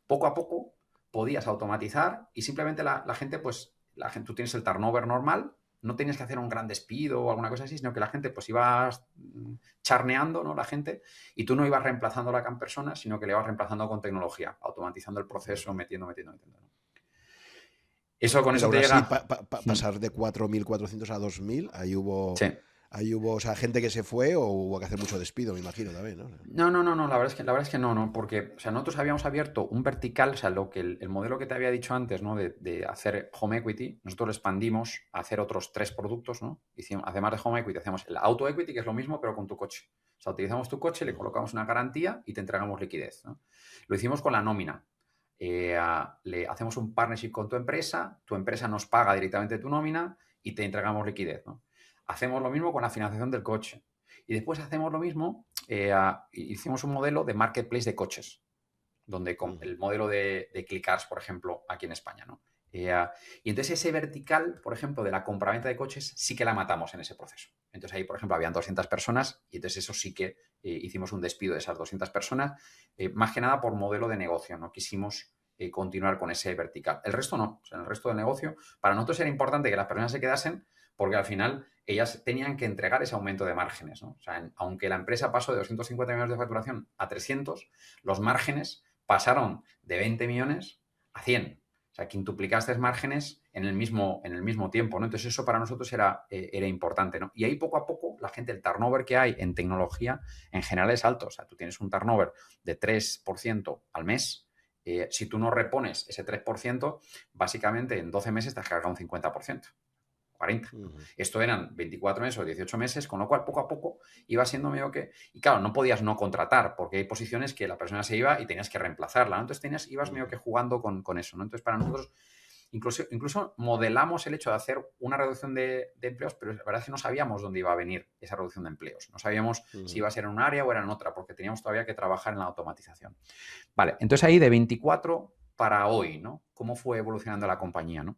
Poco a poco podías automatizar y simplemente la gente, pues, tú tienes el turnover normal, no tenías que hacer un gran despido o alguna cosa así, sino que la gente pues iba charneando, ¿no? La gente, y tú no ibas reemplazando a la persona, sino que le ibas reemplazando con tecnología, automatizando el proceso, metiendo. Eso con Pero eso te aún así, llega. pasar de 4.400 a 2.000, Sí. ahí hubo, o sea, gente que se fue o hubo que hacer mucho despido, me imagino también, ¿no? No, la verdad es que no, porque, o sea, nosotros habíamos abierto un vertical, o sea, lo que el modelo que te había dicho antes, ¿no? De hacer home equity, nosotros lo expandimos a hacer otros 3 productos, ¿no? Además de home equity, hacemos el auto equity, que es lo mismo, pero con tu coche. O sea, utilizamos tu coche, le colocamos una garantía y te entregamos liquidez, ¿no? Lo hicimos con la nómina. Le hacemos un partnership con tu empresa nos paga directamente tu nómina y te entregamos liquidez, ¿no? Hacemos lo mismo con la financiación del coche. Y después hacemos lo mismo, hicimos un modelo de marketplace de coches, donde con el modelo de Clicars, por ejemplo, aquí en España, ¿no? Y entonces ese vertical, por ejemplo, de la compraventa de coches, sí que la matamos en ese proceso. Entonces ahí, por ejemplo, habían 200 personas y entonces eso sí que hicimos un despido de esas 200 personas, más que nada por modelo de negocio, no quisimos continuar con ese vertical. El resto no, o sea, en el resto del negocio, para nosotros era importante que las personas se quedasen porque al final ellas tenían que entregar ese aumento de márgenes, ¿no? O sea, aunque la empresa pasó de 250 millones de facturación a 300, los márgenes pasaron de 20 millones a 100. O sea, quintuplicaste márgenes en el mismo tiempo, ¿no? Entonces eso para nosotros era importante, ¿no? Y ahí poco a poco la gente, el turnover que hay en tecnología en general es alto. O sea, tú tienes un turnover de 3% al mes. Si tú no repones ese 3%, básicamente en 12 meses te has cargado un 50%. 40. Esto eran 24 meses o 18 meses, con lo cual poco a poco iba siendo medio que... Y claro, no podías no contratar, porque hay posiciones que la persona se iba y tenías que reemplazarla, ¿no? Entonces ibas medio que jugando con eso, ¿no? Entonces para nosotros incluso modelamos el hecho de hacer una reducción de empleos, pero la verdad es que no sabíamos dónde iba a venir esa reducción de empleos. No sabíamos si iba a ser en un área o era en otra, porque teníamos todavía que trabajar en la automatización. Vale, entonces ahí de 24 para hoy, ¿no? ¿Cómo fue evolucionando la compañía, ¿no?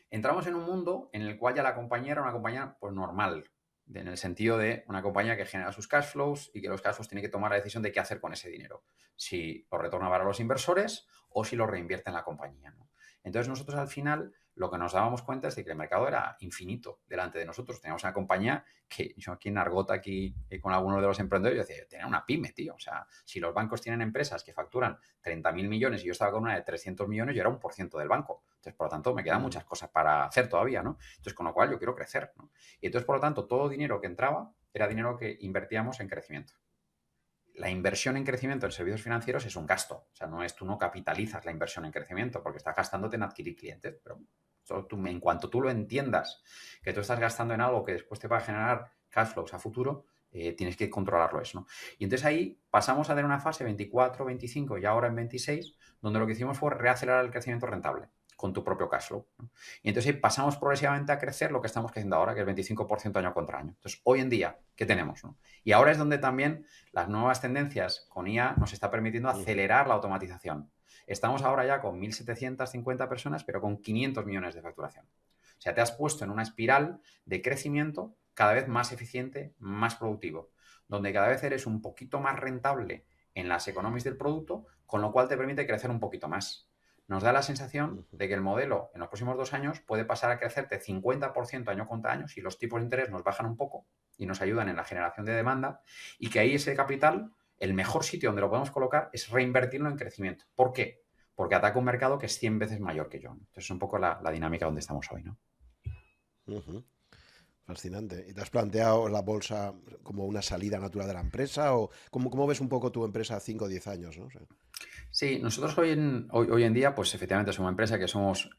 Entramos en un mundo en el cual ya la compañía era una compañía pues normal, en el sentido de una compañía que genera sus cash flows y que los cash flows tiene que tomar la decisión de qué hacer con ese dinero. Si lo retorna para los inversores o si lo reinvierte en la compañía, ¿no? Entonces nosotros al final lo que nos dábamos cuenta es de que el mercado era infinito delante de nosotros. Teníamos una compañía que yo aquí en Argot, aquí con algunos de los emprendedores, yo decía, tenía una pyme, tío. O sea, si los bancos tienen empresas que facturan 30.000 millones y yo estaba con una de 300 millones, yo era 1% del banco. Entonces, por lo tanto, me quedan muchas cosas para hacer todavía, ¿no? Entonces, con lo cual yo quiero crecer, ¿no? Y entonces, por lo tanto, todo dinero que entraba era dinero que invertíamos en crecimiento. La inversión en crecimiento en servicios financieros es un gasto. O sea, tú no capitalizas la inversión en crecimiento porque estás gastándote en adquirir clientes. Pero en cuanto tú lo entiendas, que tú estás gastando en algo que después te va a generar cash flows a futuro, tienes que controlarlo eso, ¿no? Y entonces ahí pasamos a tener una fase 24, 25 y ahora en 26, donde lo que hicimos fue reacelerar el crecimiento rentable con tu propio cash flow, ¿no? Y entonces ahí pasamos progresivamente a crecer lo que estamos creciendo ahora, que es 25% año contra año. Entonces, hoy en día, ¿qué tenemos, no? Y ahora es donde también las nuevas tendencias con IA nos está permitiendo acelerar la automatización. Estamos ahora ya con 1.750 personas, pero con 500 millones de facturación. O sea, te has puesto en una espiral de crecimiento cada vez más eficiente, más productivo, donde cada vez eres un poquito más rentable en las economies del producto, con lo cual te permite crecer un poquito más. Nos da la sensación de que el modelo en los próximos 2 años puede pasar a crecerte 50% año contra año si los tipos de interés nos bajan un poco y nos ayudan en la generación de demanda, y que ahí ese capital, el mejor sitio donde lo podemos colocar es reinvertirlo en crecimiento. ¿Por qué? Porque ataca un mercado que es 100 veces mayor que yo. Entonces es un poco la dinámica donde estamos hoy, ¿no? Fascinante. ¿Y te has planteado la bolsa como una salida natural de la empresa? ¿O cómo ves un poco tu empresa a 5 o 10 años, ¿no? O sea, Sí, nosotros hoy en día, pues efectivamente somos una empresa que somos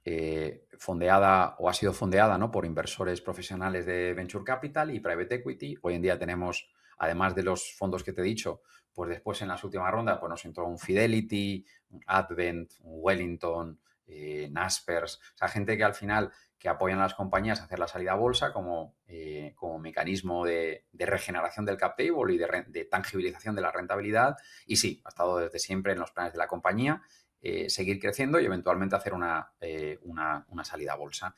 fondeada o ha sido fondeada, ¿no?, por inversores profesionales de Venture Capital y Private Equity. Hoy en día tenemos, además de los fondos que te he dicho, pues después en las últimas rondas pues nos entró un Fidelity, un Advent, un Wellington, Naspers, o sea, gente que al final que apoyan a las compañías a hacer la salida a bolsa como mecanismo de regeneración del cap table y de tangibilización de la rentabilidad. Y sí, ha estado desde siempre en los planes de la compañía seguir creciendo y eventualmente hacer una salida a bolsa.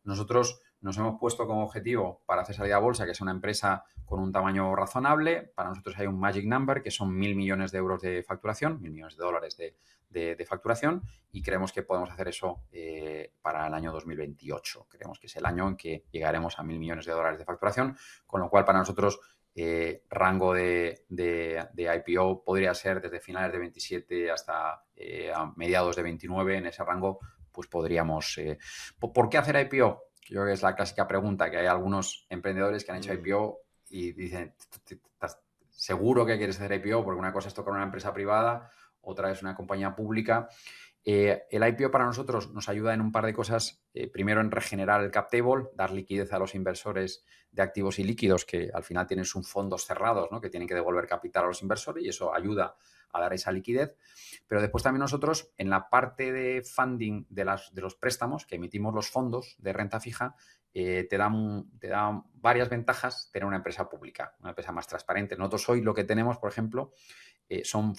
Nosotros nos hemos puesto como objetivo para hacer salida a bolsa que es una empresa con un tamaño razonable. Para nosotros hay un magic number que son 1.000 millones de euros de facturación, 1.000 millones de dólares de facturación, y creemos que podemos hacer eso para el año 2028. Creemos que es el año en que llegaremos a 1.000 millones de dólares de facturación, con lo cual para nosotros rango de IPO podría ser desde finales de 27 hasta a mediados de 29. En ese rango pues podríamos... ¿Por qué hacer IPO? Yo creo que es la clásica pregunta, que hay algunos emprendedores que han hecho IPO y dicen, ¿estás seguro que quieres hacer IPO? Porque una cosa es tocar una empresa privada, otra es una compañía pública. El IPO para nosotros nos ayuda en un par de cosas. Primero, en regenerar el cap table, dar liquidez a los inversores de activos y líquidos que al final tienen sus fondos cerrados, ¿no?, que tienen que devolver capital a los inversores, y eso ayuda a dar esa liquidez. Pero después también nosotros, en la parte de funding de los préstamos que emitimos los fondos de renta fija, te dan varias ventajas tener una empresa pública, una empresa más transparente. Nosotros hoy lo que tenemos, por ejemplo, son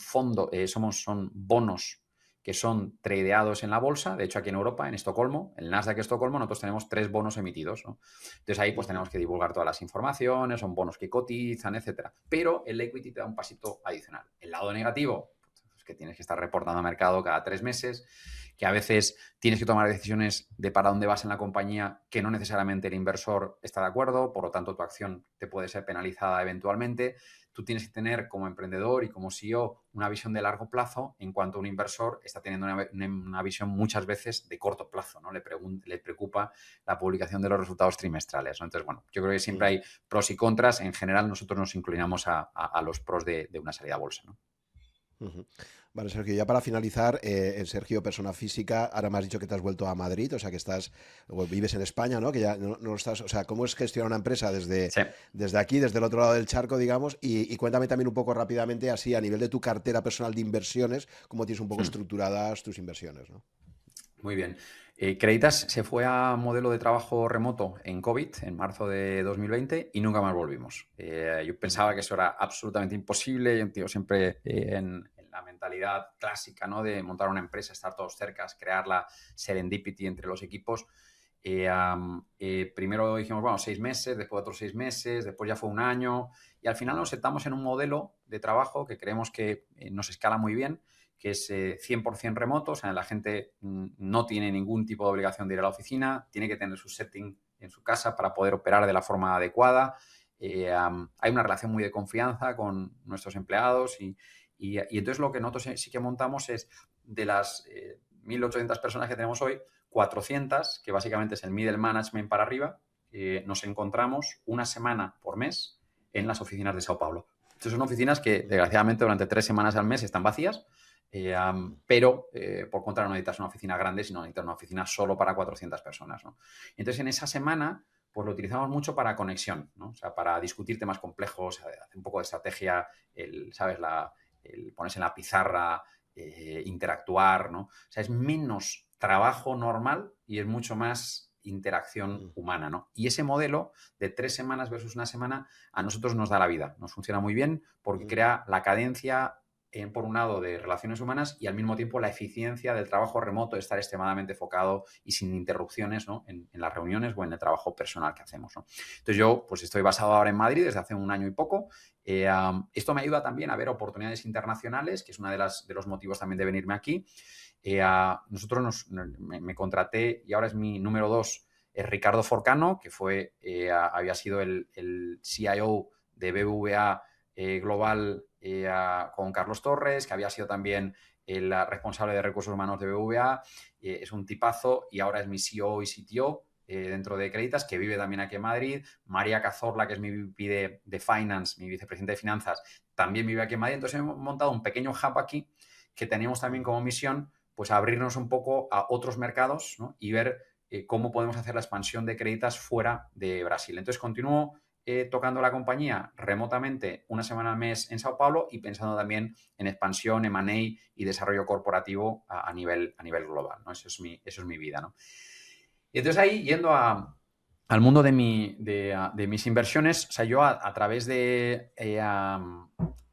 bonos que son tradeados en la bolsa. De hecho, aquí en Europa, en Estocolmo, el Nasdaq Estocolmo, nosotros tenemos 3 bonos emitidos, ¿no? Entonces ahí pues tenemos que divulgar todas las informaciones, son bonos que cotizan, etcétera. Pero el equity te da un pasito adicional. El lado negativo, pues, es que tienes que estar reportando a mercado cada 3 meses, que a veces tienes que tomar decisiones de para dónde vas en la compañía que no necesariamente el inversor está de acuerdo, por lo tanto tu acción te puede ser penalizada eventualmente. Tú tienes que tener como emprendedor y como CEO una visión de largo plazo, en cuanto un inversor está teniendo una visión muchas veces de corto plazo, ¿no? Le preocupa la publicación de los resultados trimestrales, ¿no? Entonces, bueno, yo creo que siempre hay pros y contras. En general, nosotros nos inclinamos a los pros de una salida a bolsa, ¿no? Vale, Sergio, ya para finalizar, Sergio, persona física, ahora me has dicho que te has vuelto a Madrid, o sea que vives en España, ¿no? Que ya no estás, o sea, ¿cómo es gestionar una empresa Sí. desde aquí, desde el otro lado del charco, digamos? Y cuéntame también un poco rápidamente, así, a nivel de tu cartera personal de inversiones, cómo tienes un poco estructuradas tus inversiones, ¿no? Muy bien. Creditas se fue a modelo de trabajo remoto en COVID, en marzo de 2020, y nunca más volvimos. Yo pensaba que eso era absolutamente imposible. Yo, tío, siempre en la mentalidad clásica, ¿no? De montar una empresa, estar todos cerca, crear la serendipity entre los equipos. Primero dijimos, bueno, 6 meses, después otros 6 meses, después ya fue un año, y al final nos sentamos en un modelo de trabajo que creemos que nos escala muy bien, que es 100% remoto. O sea, la gente no tiene ningún tipo de obligación de ir a la oficina, tiene que tener su setting en su casa para poder operar de la forma adecuada. Hay una relación muy de confianza con nuestros empleados y entonces lo que nosotros sí que montamos es de las 1.800 personas que tenemos hoy, 400, que básicamente es el middle management para arriba, nos encontramos una semana por mes en las oficinas de Sao Paulo. Entonces son oficinas que desgraciadamente durante 3 semanas al mes están vacías, pero por contra no necesitas una oficina grande, sino necesitas una oficina solo para 400 personas, ¿no? Entonces en esa semana pues lo utilizamos mucho para conexión, ¿no? O sea, para discutir temas complejos, hacer un poco de estrategia, ¿sabes? El ponerse en la pizarra, interactuar, ¿no? O sea, es menos trabajo normal y es mucho más interacción humana, ¿no? Y ese modelo de 3 semanas versus una semana a nosotros nos da la vida, nos funciona muy bien porque crea la cadencia, por un lado, de relaciones humanas y al mismo tiempo la eficiencia del trabajo remoto, de estar extremadamente enfocado y sin interrupciones, ¿no? en las reuniones o en el trabajo personal que hacemos, ¿no? Entonces yo pues estoy basado ahora en Madrid desde hace un año y poco. Esto me ayuda también a ver oportunidades internacionales, que es uno de los motivos también de venirme aquí. Me contraté y ahora es mi número 2, es Ricardo Forcano, que había sido el CIO de BBVA Global con Carlos Torres, que había sido también el responsable de recursos humanos de BBVA. Es un tipazo y ahora es mi CEO y CTO dentro de Creditas, que vive también aquí en Madrid. María Cazorla, que es mi VP de Finance, mi vicepresidente de Finanzas, también vive aquí en Madrid. Entonces hemos montado un pequeño hub aquí que tenemos también como misión pues abrirnos un poco a otros mercados, ¿no? Y ver cómo podemos hacer la expansión de Creditas fuera de Brasil. Entonces continúo tocando la compañía remotamente una semana al mes en Sao Paulo y pensando también en expansión, M&A y desarrollo corporativo a nivel global, ¿no? Eso es mi vida, ¿no? Y entonces ahí, yendo al mundo de mis inversiones, o sea, yo a través de...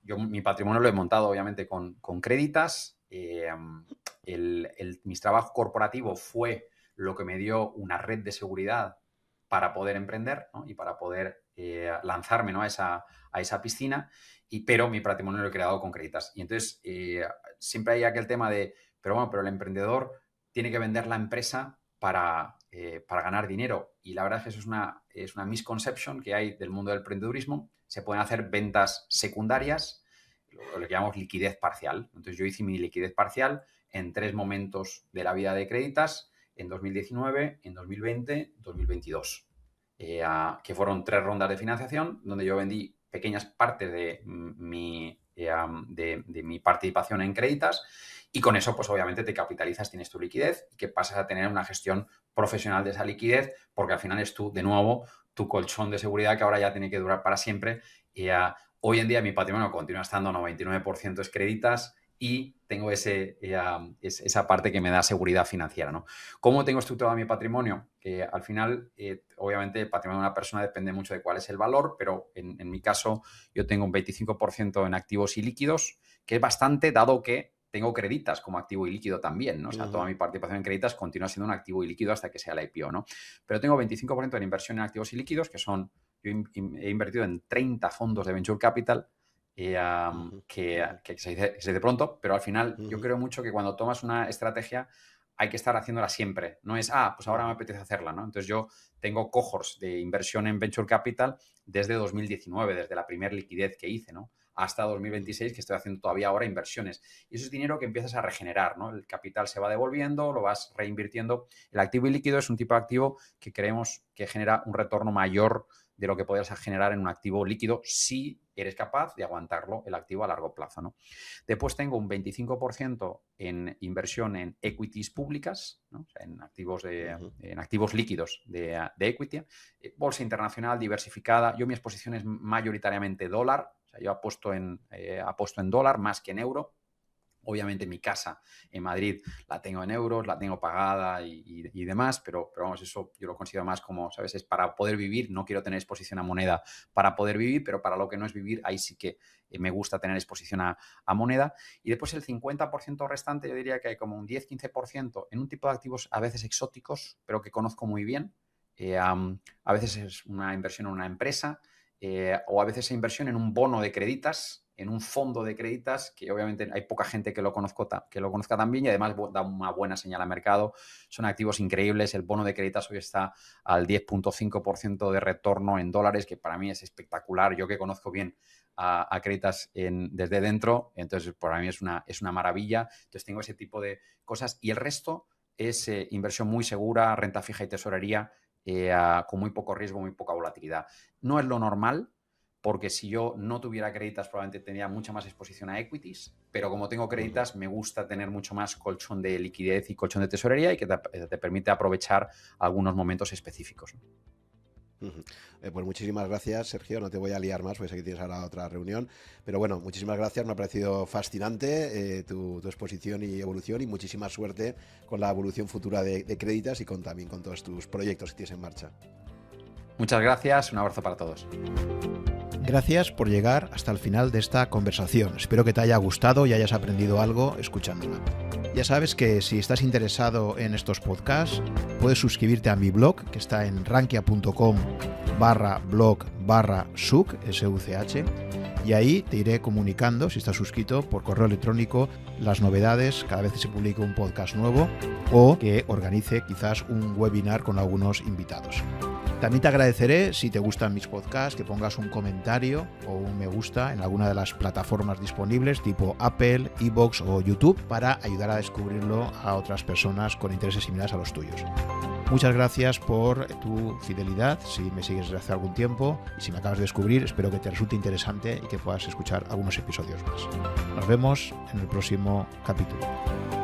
mi patrimonio lo he montado, obviamente, con Creditas. Mi trabajo corporativo fue lo que me dio una red de seguridad para poder emprender, ¿no? Y para poder lanzarme, ¿no? a esa piscina, pero mi patrimonio lo he creado con Creditas. Y entonces siempre hay aquel tema de, pero el emprendedor tiene que vender la empresa para ganar dinero. Y la verdad es que eso es una misconception que hay del mundo del emprendedurismo. Se pueden hacer ventas secundarias, lo que llamamos liquidez parcial. Entonces yo hice mi liquidez parcial en 3 momentos de la vida de Creditas, en 2019, en 2020, 2022, que fueron 3 rondas de financiación donde yo vendí pequeñas partes de mi participación en Creditas y con eso pues obviamente te capitalizas, tienes tu liquidez y que pasas a tener una gestión profesional de esa liquidez, porque al final es de nuevo, tu colchón de seguridad que ahora ya tiene que durar para siempre. Hoy en día mi patrimonio continúa estando 99% es Creditas y tengo esa parte que me da seguridad financiera, ¿no? ¿Cómo tengo estructurado mi patrimonio? Que al final, obviamente, el patrimonio de una persona depende mucho de cuál es el valor, pero en mi caso yo tengo un 25% en activos y líquidos, que es bastante, dado que tengo Creditas como activo y líquido también, ¿no? O sea, toda mi participación en Creditas continúa siendo un activo y líquido hasta que sea la IPO, ¿no? Pero tengo 25% de inversión en activos y líquidos, que son... Yo he invertido en 30 fondos de Venture Capital, que se dice pronto, pero al final yo creo mucho que cuando tomas una estrategia hay que estar haciéndola siempre. No es, pues ahora me apetece hacerla, ¿no? Entonces yo tengo cohorts de inversión en Venture Capital desde 2019, desde la primera liquidez que hice, ¿no? Hasta 2026, que estoy haciendo todavía ahora inversiones. Y eso es dinero que empiezas a regenerar, ¿no? El capital se va devolviendo, lo vas reinvirtiendo. El activo ilíquido es un tipo de activo que creemos que genera un retorno mayor de lo que podrías generar en un activo líquido si eres capaz de aguantarlo el activo a largo plazo, ¿no? Después tengo un 25% en inversión en equities públicas, ¿no? O sea, en activos líquidos de equity, bolsa internacional diversificada. Yo mi exposición es mayoritariamente dólar, o sea, yo apuesto en dólar más que en euro. Obviamente mi casa en Madrid la tengo en euros, la tengo pagada y demás, pero vamos, eso yo lo considero más como, ¿sabes? Es para poder vivir. No quiero tener exposición a moneda para poder vivir, pero para lo que no es vivir, ahí sí que me gusta tener exposición a moneda. Y después el 50% restante, yo diría que hay como un 10-15% en un tipo de activos a veces exóticos, pero que conozco muy bien. A veces es una inversión en una empresa o a veces es inversión en un bono de créditas, en un fondo de créditas, que obviamente hay poca gente que lo conozca tan bien y además da una buena señal al mercado. Son activos increíbles. El bono de créditas hoy está al 10.5% de retorno en dólares, que para mí es espectacular. Yo que conozco bien a créditas desde dentro, entonces para mí es una maravilla. Entonces tengo ese tipo de cosas y el resto es inversión muy segura, renta fija y tesorería, con muy poco riesgo, muy poca volatilidad. No es lo normal, porque si yo no tuviera créditas probablemente tendría mucha más exposición a equities, pero como tengo créditas me gusta tener mucho más colchón de liquidez y colchón de tesorería y que te permite aprovechar algunos momentos específicos. Pues muchísimas gracias, Sergio. No te voy a liar más porque sé que tienes ahora otra reunión, pero bueno, muchísimas gracias. Me ha parecido fascinante tu exposición y evolución, y muchísima suerte con la evolución futura de Créditas y también con todos tus proyectos que tienes en marcha. Muchas gracias, un abrazo para todos. Gracias por llegar hasta el final de esta conversación. Espero que te haya gustado y hayas aprendido algo escuchándola. Ya sabes que si estás interesado en estos podcasts, puedes suscribirte a mi blog, que está en rankia.com/blog/such, S-U-C-H, y ahí te iré comunicando, si estás suscrito, por correo electrónico, las novedades cada vez que se publique un podcast nuevo o que organice quizás un webinar con algunos invitados. También te agradeceré, si te gustan mis podcasts, que pongas un comentario o un me gusta en alguna de las plataformas disponibles tipo Apple, iVoox o YouTube, para ayudar a descubrirlo a otras personas con intereses similares a los tuyos. Muchas gracias por tu fidelidad, si me sigues desde hace algún tiempo, y si me acabas de descubrir, espero que te resulte interesante y que puedas escuchar algunos episodios más. Nos vemos en el próximo capítulo.